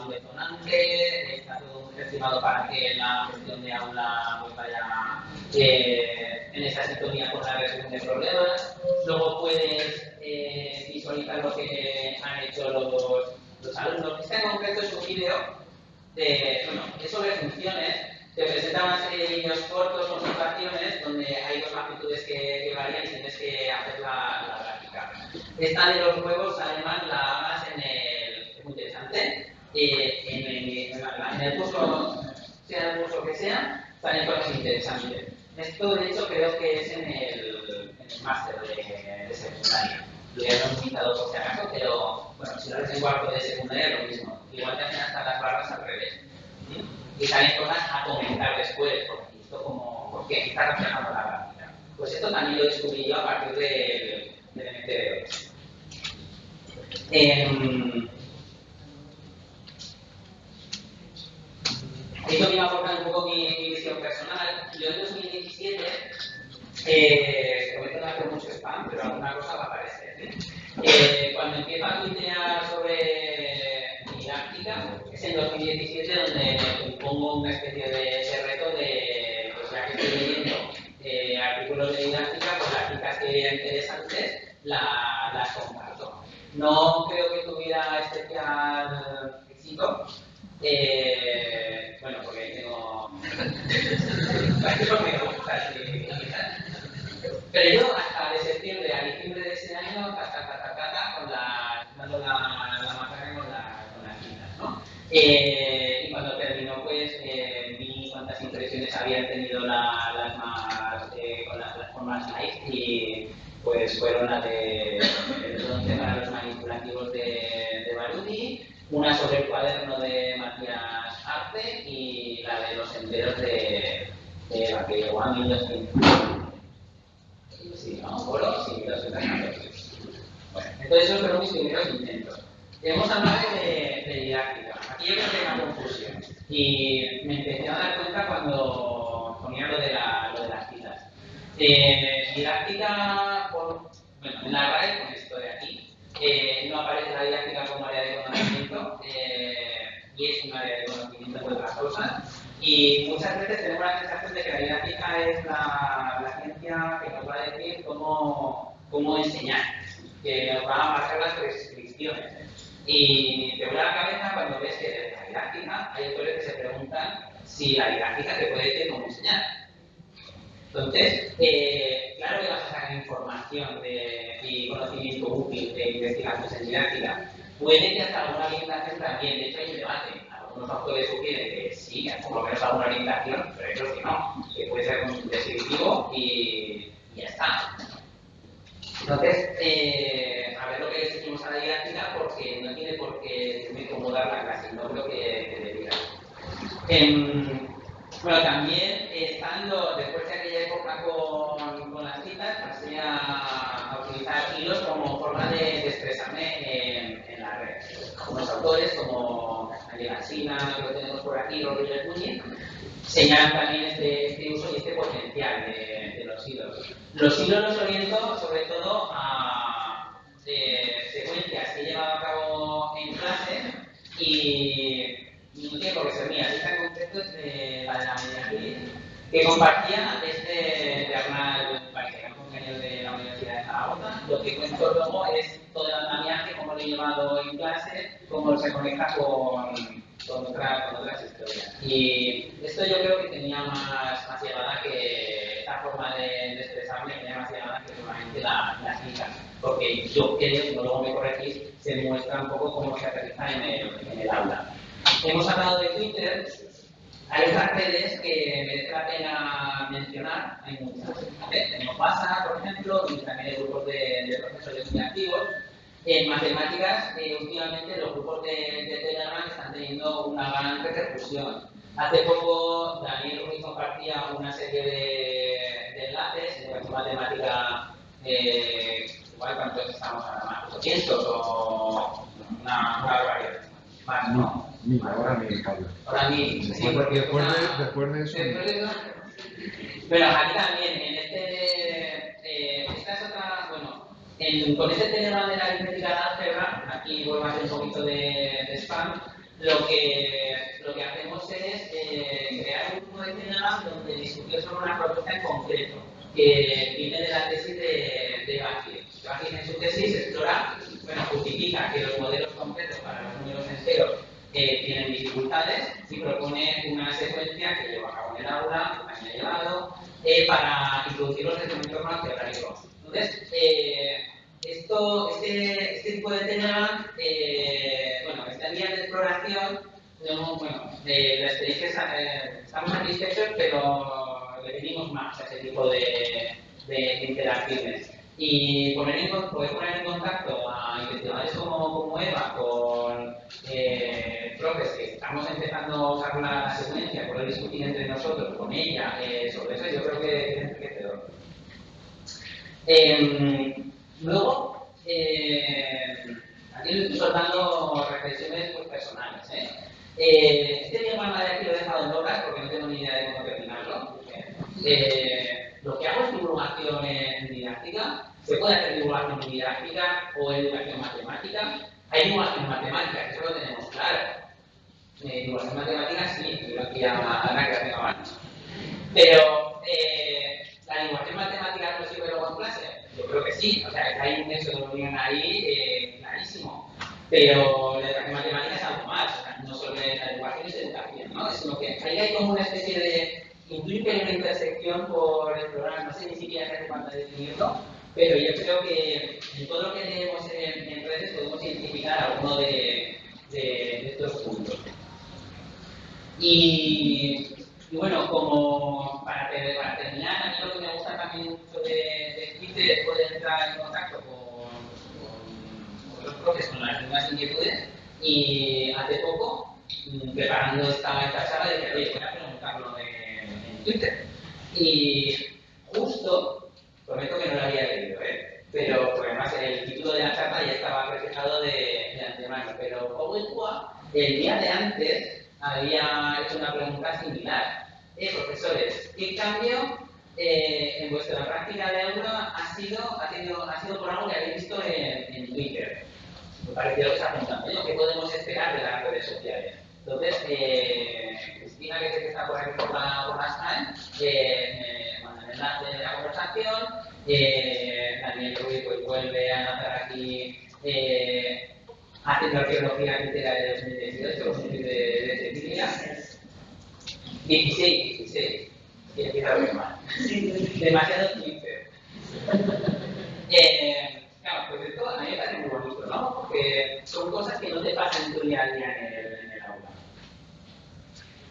un detonante, está todo muy estimado para que la gestión de aula pues vaya en esa sintonía con la resolución de problemas. Luego puedes visualizar lo que han hecho los alumnos. Este en concreto es un vídeo es sobre funciones. Te presenta una serie de vídeos cortos con situaciones donde hay dos magnitudes que varían y tienes que hacer la gráfica. Esta de los huevos, además, la hagas es muy interesante. En el curso, sea el curso que sea, salen cosas interesantes. Esto, de hecho, creo que es en el máster de secundaria. Lo he invitado por si acaso, pero bueno, si lo haces en cuarto de secundaria, lo mismo. Igual te hacen hasta las barras al revés. ¿Sí? Y salen cosas a comentar después, porque esto como, ¿por qué está reflejando la gráfica? Pues esto también lo descubrí yo a partir del MTDOS. Esto me iba a aportar un poco mi visión personal. Yo en 2017 prometo no hacer mucho spam, pero alguna cosa va a aparecer. Cuando empiezo a tuitear sobre didáctica, es en 2017 donde me pongo una especie de reto de, pues ya que estoy leyendo artículos de didáctica, pues las citas que veía interesantes las comparto. No creo que tuviera especial éxito. Bueno, porque tengo... me gusta, sí. Pero yo hasta de septiembre a diciembre de ese año, dando la macana con las citas, ¿no? Y cuando terminó, pues vi cuántas impresiones habían tenido las más con más likes y pues fueron las de el 11 para los manipulativos de Barudi, una sobre el cuaderno de Matías Arce y la de los enteros de la que llegó a 1200. Sí, ¿no? Bolos y 1214. Bueno, entonces esos fueron mis primeros intentos. Hemos hablado de didáctica. Aquí yo creo que hay una confusión. Y me empecé a dar cuenta cuando ponía lo de las citas. Didáctica, bueno, en la RAE, con esto de aquí, no aparece la didáctica como área de conocimiento y es un área de conocimiento de otras cosas. Y muchas veces tenemos la sensación de que la didáctica es la ciencia que nos va a decir cómo enseñar, que nos va a marcar las prescripciones. Y te vuela la cabeza cuando ves que desde la didáctica hay autores que se preguntan si la didáctica te puede decir cómo enseñar. Entonces, claro que vas a sacar información y conocimiento útil de investigaciones en didáctica. Puede que hasta alguna orientación también, de hecho hay un debate. Algunos autores sugieren que sí, por lo menos alguna orientación, pero otros que no, que puede ser un descriptivo y ya está. Entonces, a ver lo que les decimos a la didáctica, porque no tiene por qué incomodar la clase, no creo que debiera. Bueno, también estando, después de aquella época con las citas, pasé a utilizar hilos como forma de expresarme en la red. Algunos autores, como Castañeda Sina, que lo tenemos por aquí, Rodríguez Núñez, señalan también este uso y este potencial de los hilos. Los hilos los oriento sobre todo a secuencias que he llevado a cabo en clase y no tiene por qué ser mía. Esta en concreto es de la Mediatriz, que compartía de Arnal País, que es un compañero de la Universidad de Zaragoza. Lo que cuento luego es todo el andamiaje, cómo lo he llevado en clase, cómo se conecta con otras historias. Y esto yo creo que tenía más llevada que esta forma la clica. Porque yo creo, si no luego me corregís, se muestra un poco cómo se aterriza en el aula. Hemos hablado de Twitter. Hay otras redes que merece la pena mencionar, hay muchas. Tenemos WhatsApp, por ejemplo, y también hay grupos de profesores muy activos. En matemáticas, últimamente los grupos de Telegram están teniendo una gran repercusión. Hace poco Daniel Ruiz compartía una serie de enlaces en educación matemática, igual cuántos estamos ahora más, 800 o una barbaridad. Más, ¿no? Ahora mil, Pablo. Ahora mil, sí, porque después de eso. Después de eso. Bueno, aquí también, en esta es otra, bueno, con este tema de la aritmética de álgebra, aquí vuelvo a hacer un poquito de spam, lo que hacemos es crear un grupo de Telegram donde discutimos sobre una propuesta en concreto, que viene de la tesis de Bakir. Bakir en su tesis explora, bueno, justifica que los modelos concretos para los números enteros tienen dificultades y propone una secuencia que lleva a cabo en el aula, que también ha llevado, para introducirlos en un entorno algebraico. Entonces, este tipo de Telegram, bueno, esta línea de exploración, no, bueno, la experiencia estamos satisfechos, pero le pedimos más a ese tipo de interacciones. Y poder poner en contacto a investigadores como Eva con profes que estamos empezando a usar la secuencia, poder discutir entre nosotros con ella sobre eso, yo creo que es enriquecedor. Luego, aquí estoy soltando reflexiones pues, personales. Este diagrama de aquí lo he dejado en notas porque no tengo ni idea de cómo terminarlo. Lo que hago es divulgación en didáctica. Se puede hacer divulgación en didáctica o educación matemática. Hay divulgación en matemática, que eso lo tenemos claro. Divulgación en matemática sí, yo aquí a Ana que la tengo más. Pero la divulgación matemática no sirve luego en clase. Yo creo que sí, o sea, que hay un nexo de unión ahí clarísimo. Pero la educación matemática es algo más, o sea, no solo la educación es educación, ¿no? Sino que ahí hay como una especie de intuir que hay una intersección por explorar, no sé ni siquiera hace falta definirlo, pero yo creo que en todo lo que leemos en redes podemos identificar alguno de estos puntos. Y bueno, como para terminar, a mí lo que me gusta también mucho de Twitter es poder entrar en contacto con los profes con las mismas inquietudes. Y hace poco, preparando esta charla, dije, oye, voy a preguntarlo en Twitter. Y justo, prometo que no lo había leído, pero además el título de la charla ya estaba reflejado de antemano. Pero Owetua, el día de antes, había hecho una pregunta similar. Profesores, ¿qué cambio en vuestra práctica de aula ha sido por algo que habéis visto en Twitter? Me pareció que se apuntan, ¿no? ¿Qué podemos esperar de las redes sociales? Entonces, Cristina, que sé que está por aquí por la SAE, me manda el enlace de la conversación. Daniel Ruiz pues, vuelve a lanzar aquí haciendo arqueología literaria de 2018, los libros de Cecilia. 16. Y empieza a ver mal. Demasiado Twitter. Claro, pues esto a mí me parece muy bonito, ¿no? Porque son cosas que no te pasan en tu día a día en el aula.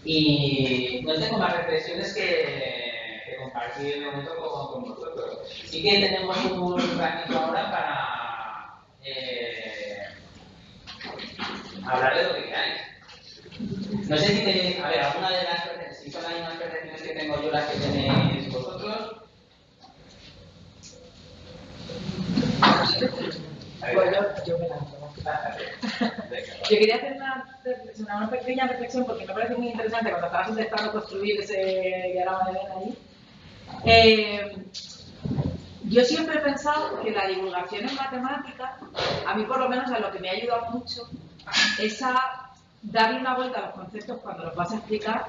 Y no tengo más reflexiones que compartir de momento con vosotros. Sí que tenemos un ratito ahora para hablar de lo que queráis. No sé si tenéis, a ver, alguna de las, si son las mismas percepciones que tengo yo las que tenéis vosotros. Pues yo me lanzo. Yo quería hacer una pequeña reflexión porque me parece muy interesante cuando estabas intentando construir ese diagrama de Venn ahí. Yo siempre he pensado que la divulgación en matemáticas, a mí por lo menos a lo que me ha ayudado mucho, es a darle una vuelta a los conceptos cuando los vas a explicar,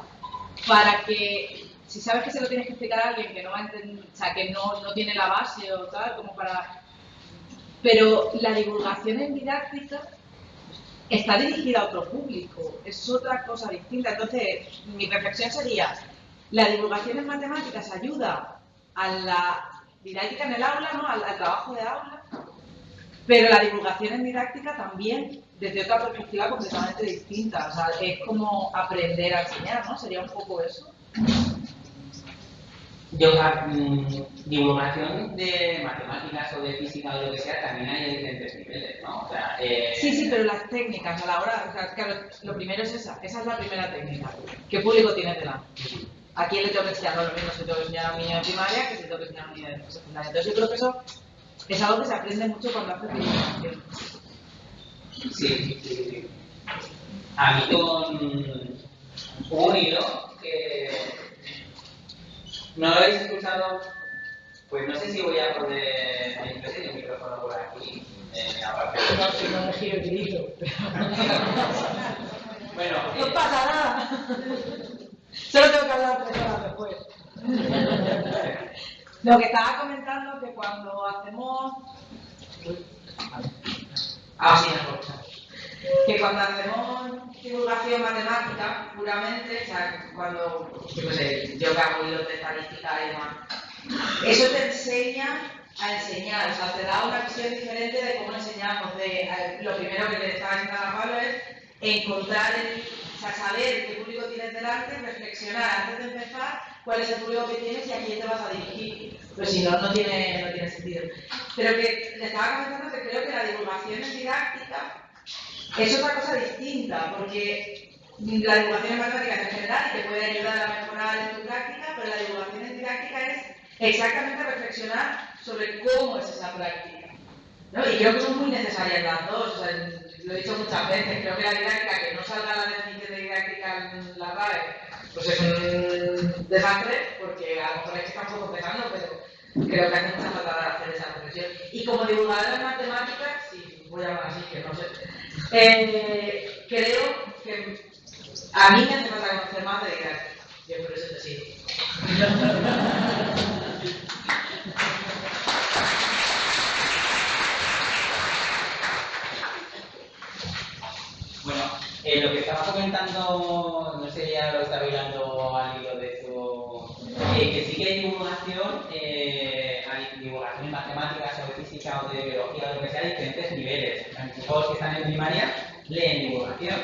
para que, si sabes que se lo tienes que explicar a alguien que no va a entender, o sea, que no tiene la base o tal, como para... Pero la divulgación en didáctica está dirigida a otro público, es otra cosa distinta. Entonces, mi reflexión sería, la divulgación en matemáticas ayuda a la didáctica en el aula, ¿no? Al trabajo de aula, pero la divulgación en didáctica también, desde otra perspectiva completamente distinta. O sea, es como aprender a enseñar, ¿no? Sería un poco eso. Yo, divulgación de matemáticas o de física o de lo que sea, también hay de diferentes niveles, ¿no? O sea, Sí, pero las técnicas a la hora, o sea, claro, lo primero es esa es la primera técnica. ¿Qué público tienes delante? ¿A quién le tengo que enseñar? No, lo mismo si tengo que enseñar a un niño de primaria que si tengo que enseñar a un niño de secundaria. Entonces yo creo que eso es algo que se aprende mucho cuando haces divulgación. Sí. A mí hubo un hilo que no lo habéis escuchado, pues no sé si voy a poner el micrófono por aquí. Aparte de No, si no me giro el hilo. Bueno, No pasa nada. Solo tengo que hablar 3 horas después. Lo que estaba comentando que cuando hacemos... Que cuando hacemos divulgación matemática, puramente, o sea, cuando, yo qué sé, yo que hago hilos de estadística y demás, eso te enseña a enseñar, o sea, te da una visión diferente de cómo enseñamos. Lo primero que le estaba diciendo a Pablo es encontrar, o sea, saber qué público tienes delante, reflexionar antes de empezar cuál es el público que tienes y a quién te vas a dirigir. Pues si no, no tiene sentido. Pero que le estaba comentando que creo que la divulgación en didáctica es otra cosa distinta, porque la divulgación en matemáticas en general te puede ayudar a mejorar en tu práctica, pero la divulgación en didáctica es exactamente reflexionar sobre cómo es esa práctica, ¿no? Y creo que son muy necesarias las dos. O sea, lo he dicho muchas veces, creo que la didáctica, que no salga la definición de didáctica en la RAE, pues es un desastre, porque a lo mejor es que estamos empezando, pero creo que hace mucha falta hacer esa reflexión. Y como divulgadora en matemáticas, sí, voy a hablar así, que no sé, creo que a mí me hace falta conocer más de didáctica. Yo por eso te sigo. bueno, lo que estaba comentando, no sé, ya lo estaba hablando al hilo de eso, que sí que hay divulgación en matemáticas o de física o de biología o lo que sea, a diferentes niveles. Los chicos que están en primaria leen divulgación.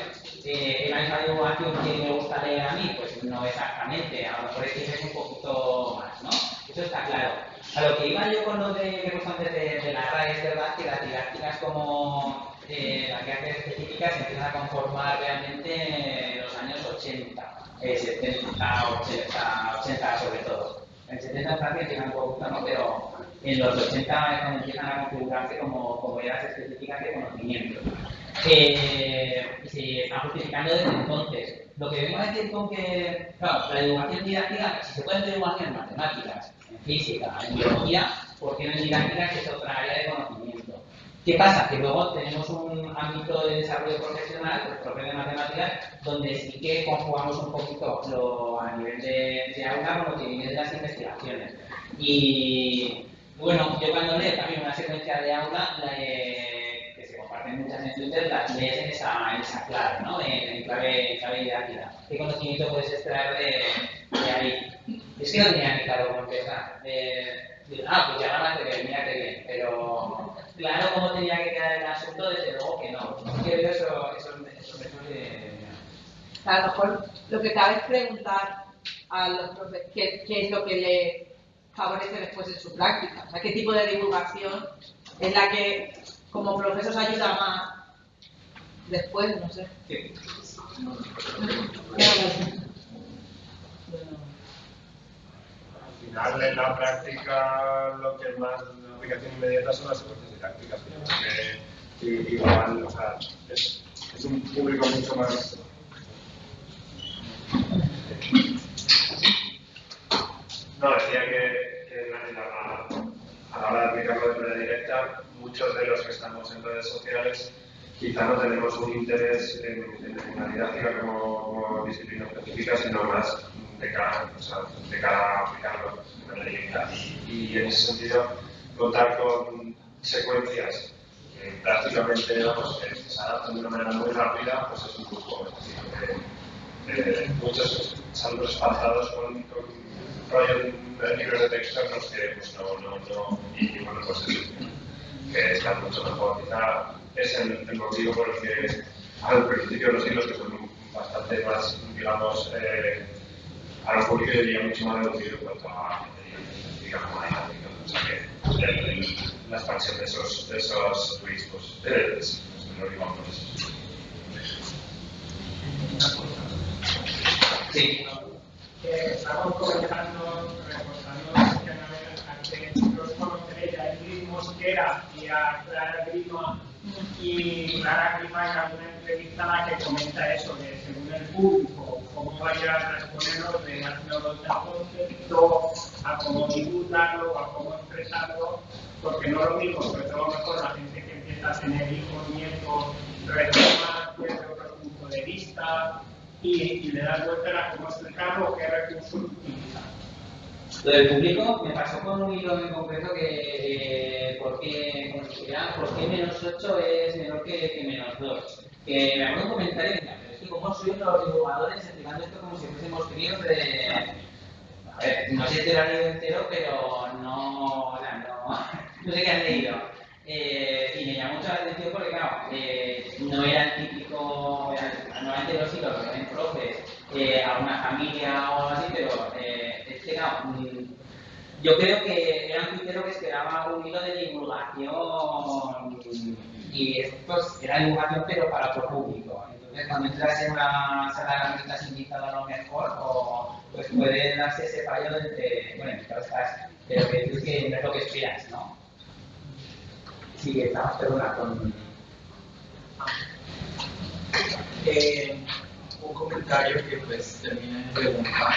¿La misma divulgación que me gusta leer a mí? Pues no exactamente, a lo mejor es que es un poquito más, ¿no? Eso está claro. A lo que iba yo con lo que he puesto antes de la RAE, es verdad que las didácticas como las clases específicas se empiezan a conformar realmente en los años 80, 70, 80 sobre todo. En 70 en Francia empiezan un poquito, ¿no? Pero en los 80 es cuando empiezan a configurarse como comunidades específicas de conocimiento. Y se están justificando desde entonces. Lo que vengo a decir con que, claro, la divulgación didáctica, si se puede hacer divulgación en matemáticas, en física, en biología, ¿por qué no en didáctica, que es otra área de conocimiento? ¿Qué pasa? Que luego tenemos un ámbito de desarrollo profesional, pues propio de matemáticas, donde sí que conjugamos un poquito a nivel de aula con lo que viene de las investigaciones. Y bueno, yo cuando leo también una secuencia de aula, que se comparten muchas en Twitter, las lees en esa clave, ¿no? En clave didáctica. ¿Qué conocimiento puedes extraer de ahí? Es que no tenía ni claro cómo empezar. Pues ya nada más te bien, mírate bien, pero claro cómo tenía que quedar el asunto, desde luego que no. Quiero ver esos metros de... A lo mejor lo que cabe es preguntar a los profes qué es lo que le favorece después en su práctica. O sea, qué tipo de divulgación es la que como profesor ayuda más después, no sé. Sí. Al final, en la práctica, lo que más la aplicación inmediata son las secuencias didácticas. Que igual, o sea, es un público mucho más. No, decía que a la hora de aplicarlo de manera directa, muchos de los que estamos en redes sociales quizá no tenemos un interés en la didáctica como disciplina específica, sino más de cara a aplicarlo de manera directa. Y en ese sentido, contar con secuencias que prácticamente que se adaptan de una manera muy rápida, pues es un grupo. Muchos saludos espantados con rollo libros de texto en los que pues y bueno, pues eso, que están mucho mejor. Quizá es el motivo por el que al principio los libros que son bastante más, digamos, a los públicos diría mucho más reducido en cuanto a digamos, o sea que la expansión de esos tweets, pues, no digamos eso. Sí. Estamos comentando, recordando que antes los conoceréis a Ingrid Mosquera y a Clara Grima, y Clara Grima en alguna entrevista en la que comenta eso, de según el público, cómo vaya a exponerlo, de hacerlo del concepto, a cómo divulgarlo, a cómo expresarlo, porque no es lo mismo, sobre todo mejor la gente que empieza a tener hijos, nietos, retoma desde otro punto de vista, y le das vuelta a cómo explicarlo o qué recursos utilizar. Lo del público me pasó con un hilo en concreto que ¿por qué menos 8 es menor que menos 2? Que me acuerdo un comentario de pero es que cómo sois los divulgadores explicando esto como si fuésemos críos de... A ver, no sé si te lo han leído entero, pero no sé qué han leído. Y me llamó mucho la atención porque, claro, no era el típico, normalmente los hilos lo ven profes, a una familia o algo así, pero claro, yo creo que era un tuitero que esperaba un hilo de divulgación y esto era divulgación pero para otro público. Entonces, cuando entras en una sala de herramientas invitada a lo mejor, pues puede darse ese fallo entre, bueno, en todas estas, pero que es que no es lo que esperas, ¿no? Sí, estamos, perdona, con... Un comentario que pues termina en pregunta,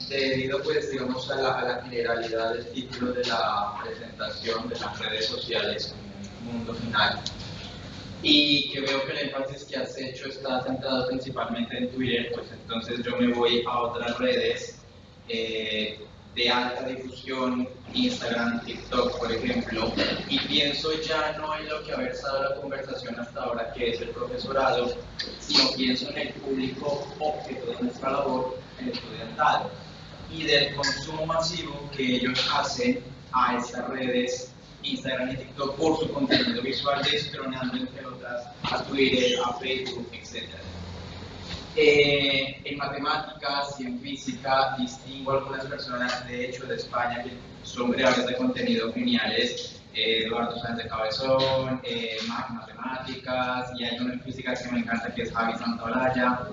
debido pues digamos a la generalidad del título de la presentación de las redes sociales como un mundo final, y que veo que el énfasis que has hecho está centrado principalmente en Twitter, pues entonces yo me voy a otras redes de alta difusión, Instagram, TikTok, por ejemplo, y pienso ya no en lo que ha versado la conversación hasta ahora, que es el profesorado, sino pienso en el público objeto de nuestra labor, el estudiantado, y del consumo masivo que ellos hacen a estas redes, Instagram y TikTok, por su contenido visual, destronando entre otras a Twitter, a Facebook, etc. En matemáticas y en física distingo a algunas personas, de hecho de España, que son creadores de contenido geniales, Eduardo Sáenz de Cabezón, matemáticas, y hay uno en física que me encanta que es Javi Santaolalla,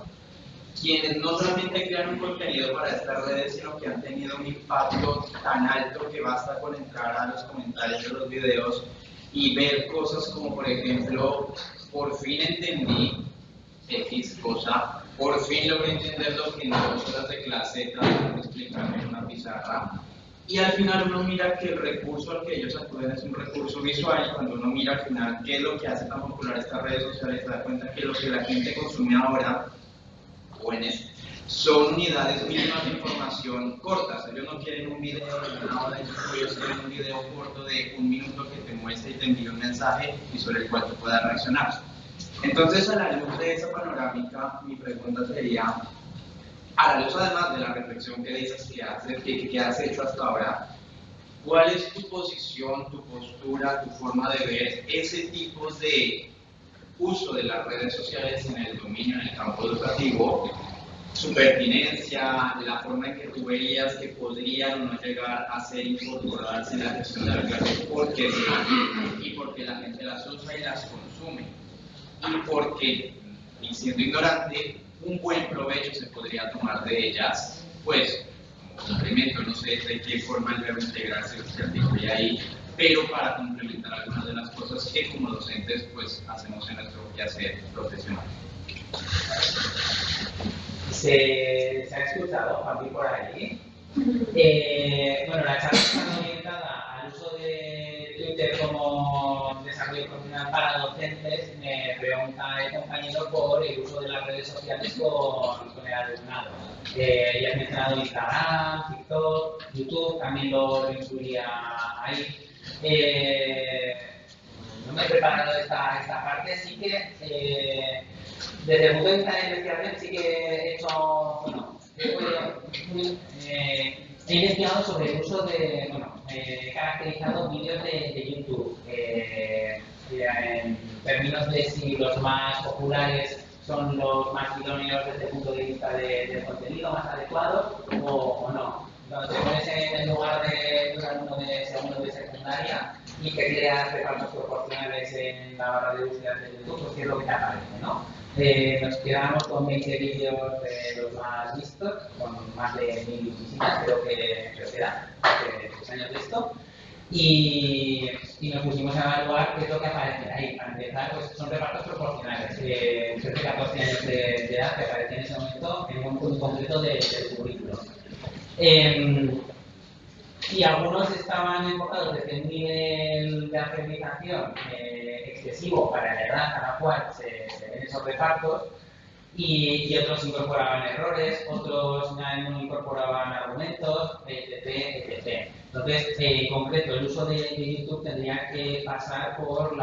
quienes no solamente crean un contenido para estas redes, sino que han tenido un impacto tan alto que basta con entrar a los comentarios de los videos y ver cosas como, por ejemplo, por fin entendí X cosa, por fin logré entender lo que en 2 horas de clase trataron de explicarme en una pizarra. Y al final uno mira que el recurso al que ellos acuden es un recurso visual, y cuando uno mira al final qué es lo que hace tan popular estas redes sociales, se da cuenta que lo que la gente consume ahora, jóvenes, son unidades mínimas de información cortas. Ellos no quieren un video de 1 hora de YouTube, ellos quieren un video corto de 1 minuto que te muestre y te envíe un mensaje y sobre el cual tú puedas reaccionar. Entonces, a la luz de esa panorámica, mi pregunta sería, a la luz además de la reflexión que dices que has hecho hasta ahora, ¿cuál es tu posición, tu postura, tu forma de ver ese tipo de uso de las redes sociales en el dominio, en el campo educativo, su pertinencia, la forma en que tú veías que podrían o no llegar a ser incorporadas en la gestión de la clase, porque sí, y porque la gente las usa y las consume, y porque, y siendo ignorante, un buen provecho se podría tomar de ellas, pues, como complemento, no sé de qué forma el verbo integrarse se articula ahí, pero para complementar algunas de las cosas que como docentes pues hacemos en nuestro quehacer profesional. ¿Se ha escuchado, Juanpi, por ahí? Bueno, la charla está orientada al uso de Twitter como desarrollo profesional para docentes. Me pregunta el compañero por el uso de las redes sociales con el alumnado. Ya has mencionado Instagram, TikTok, YouTube, también lo incluiría ahí. No me he preparado esta parte, sí que desde el punto de vista de investigación sí que he hecho, bueno, he investigado sobre el uso de, bueno, he caracterizado vídeos de YouTube en términos de si los más populares son los más idóneos desde el punto de vista del contenido, más adecuados o no. Entonces, pones en el lugar de un alumno de segundo de secundaria y que creas repartos proporcionales en la barra de búsqueda de YouTube, pues qué es lo que te aparece, ¿no? Nos quedamos con 20 vídeos de los más vistos, con más de 1000 visitas, creo que da, hace 3 años de esto. Y nos pusimos a evaluar qué es lo que aparece ahí. Para empezar, pues son repartos proporcionales. Mujeres de 14 años de edad que aparecen en ese momento en un punto concreto del currículo. Y algunos estaban enfocados desde un nivel de aprendización excesivo para la edad a la cual se ven esos repartos, y otros incorporaban errores, otros no incorporaban argumentos, etc. Entonces, en concreto, el uso de YouTube tendría que pasar por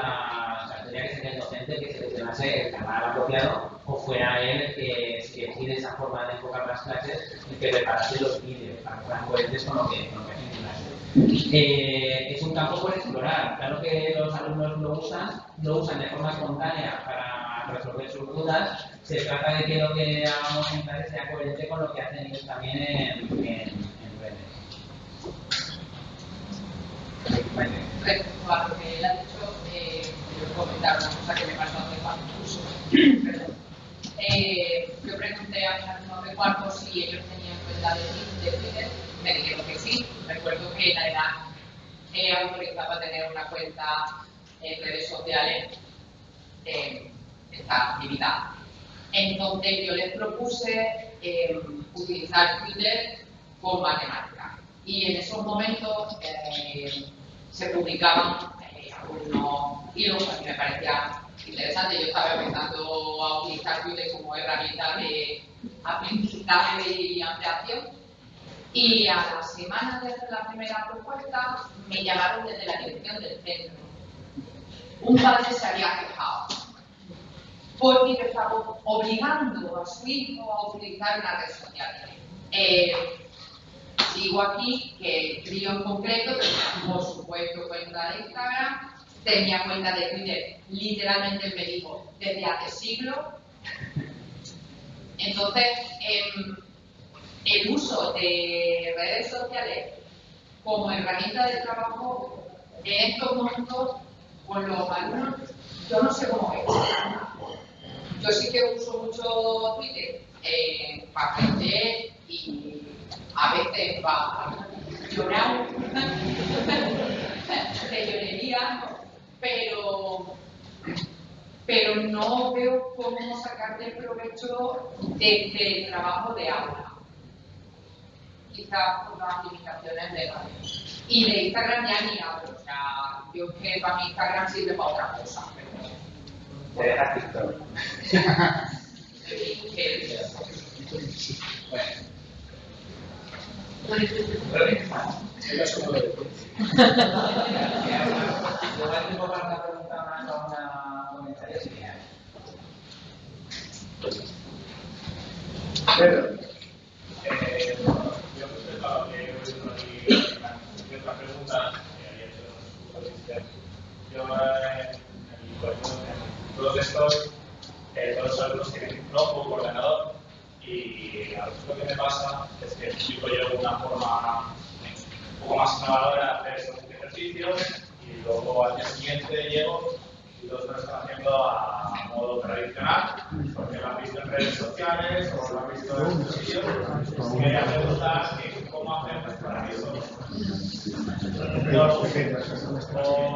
tendría que ser el docente que seleccionase el canal apropiado, o fuera él el que decide esa forma de enfocar las clases y que preparase los vídeos para que fueran coherentes con lo que hacen en clase. Es un campo por explorar. Claro que los alumnos lo usan de forma espontánea para resolver sus dudas. Se trata de que lo que hagamos en clase sea coherente con lo que hacen ellos también en redes. Respecto a lo que él ha dicho, quiero comentar una cosa que me pasó hace 4 cursos. Yo pregunté a mis alumnos de cuarto si ellos tenían cuenta de Twitter, me dijeron que sí. Recuerdo que la edad autorizaba tener una cuenta en redes sociales está limitada. Entonces yo les propuse utilizar Twitter con matemáticas. Y en esos momentos se publicaban algunos hilos que a mí me parecían interesantes. Yo estaba empezando a utilizar Twitter como herramienta de aprendizaje y ampliación. Y a la semana desde la primera propuesta me llamaron desde la dirección del centro. Un padre se había quejado porque yo estaba obligando a su hijo a utilizar una red social. Digo aquí que el crío en concreto tenía, por supuesto, cuenta de Instagram, tenía cuenta de Twitter, literalmente me dijo, desde hace siglos. Entonces, el uso de redes sociales como herramienta de trabajo en estos momentos con los alumnos, yo no sé cómo es. Yo sí que uso mucho Twitter para aprender y a veces para llorar de llorería, pero no veo cómo sacar el provecho del trabajo de aula. Quizás por las limitaciones de la y de Instagram ya ni hablo. O sea, yo que para mi Instagram sirve para otra cosa. Te dejas TikTok. Pedro. Yo respecto a lo que he oído y otra pregunta que había hecho los cursos, yo en el colegio, en todos estos, todos los alumnos tienen un notebook, un ordenador, y a veces lo que me pasa es que explico yo una forma un poco más innovadora de hacer estos ejercicios, y luego al día siguiente llego y todos lo están haciendo a modo tradicional, porque lo han visto en redes sociales o lo han visto en otros sitios. Y quería preguntar cómo hacemos para que eso o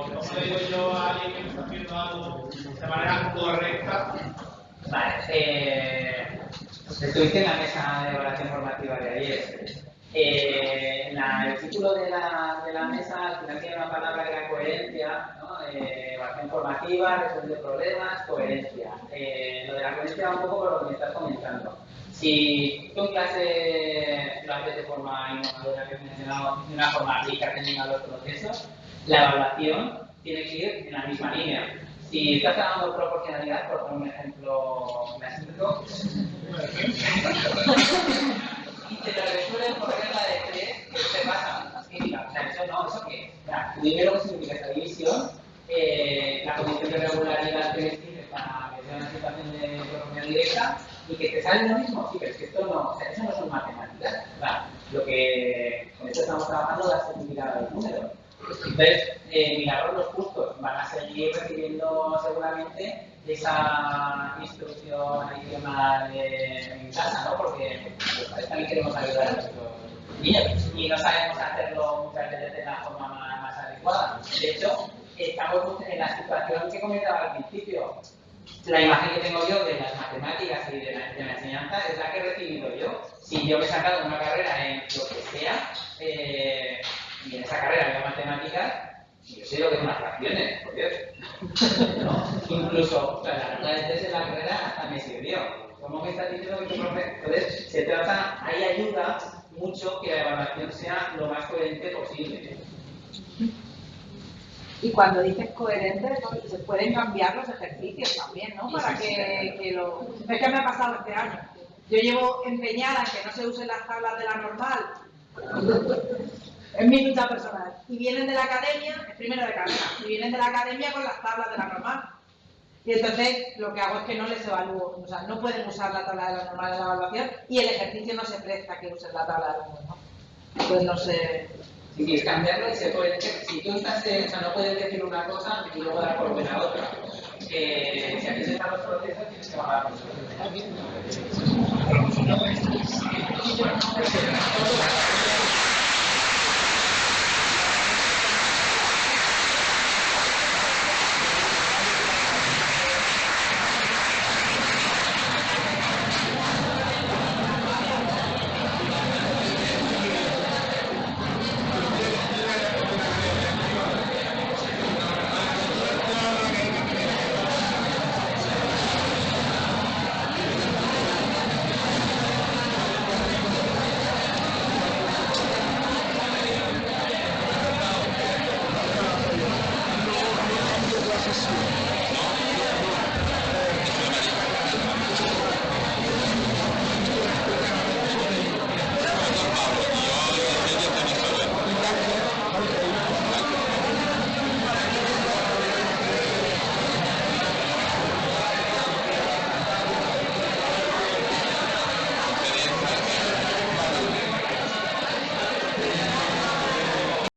cómo le digo yo a alguien que está haciendo algo de manera correcta. Vale, estuviste en la mesa de evaluación formativa de ayer. En el título de la mesa al final tiene una palabra que era coherencia, ¿no? Evaluación formativa, resolución de problemas, coherencia. Lo de la coherencia va un poco por lo que me estás comentando. Si tú en clase lo haces de forma innovadora, que he mencionado, de una forma rica, teniendo los procesos, la evaluación tiene que ir en la misma línea. Si estás dando proporcionalidad, por poner un ejemplo clásico, y te lo resuelven por regla de 3, ¿qué pasa? Física, o sea, eso no, ¿eso qué? Dime lo que significa esta división, la condición de regularidad que tienes para que sea una situación de proporción directa y que te sale lo mismo, sí, pero es que esto no, o sea, eso no son matemáticas, lo que con esto estamos trabajando es la simplicidad del número. Entonces, miraros los justos, van a seguir recibiendo seguramente esa instrucción adicional en casa, ¿no? Porque los padres también queremos ayudar a nuestros niños y no sabemos hacerlo muchas veces de la forma más adecuada. De hecho, estamos en la situación que comentaba al principio. La imagen que tengo yo de las matemáticas y de la enseñanza es la que he recibido yo. Si yo me he sacado una carrera en lo que sea, y en esa carrera había matemáticas, yo sé lo que son las fracciones, por Dios. ¿No? Incluso, o sea, la nota de 3 en la carrera hasta me sirvió. ¿Cómo me estás diciendo que tu profe? Entonces, se trata, ahí ayuda mucho que la evaluación sea lo más coherente posible. Y cuando dices coherente, pues, se pueden cambiar los ejercicios también, ¿no? Para que lo... Es que me ha pasado este año. Yo llevo empeñada en que no se usen las tablas de la normal. Es mi lucha personal. Y vienen de la academia, es primero de carrera, y vienen de la academia con las tablas de la normal. Y entonces lo que hago es que no les evalúo, o sea, no pueden usar la tabla de la normal en la evaluación y el ejercicio no se presta que usen la tabla de la normal. Pues no sé. Si quieres cambiarlo, se puede, si tú estás, o sea, no puedes decir una cosa y luego dar por buena otra. Si aquí se están los procesos, tienes que bajar los Gracias.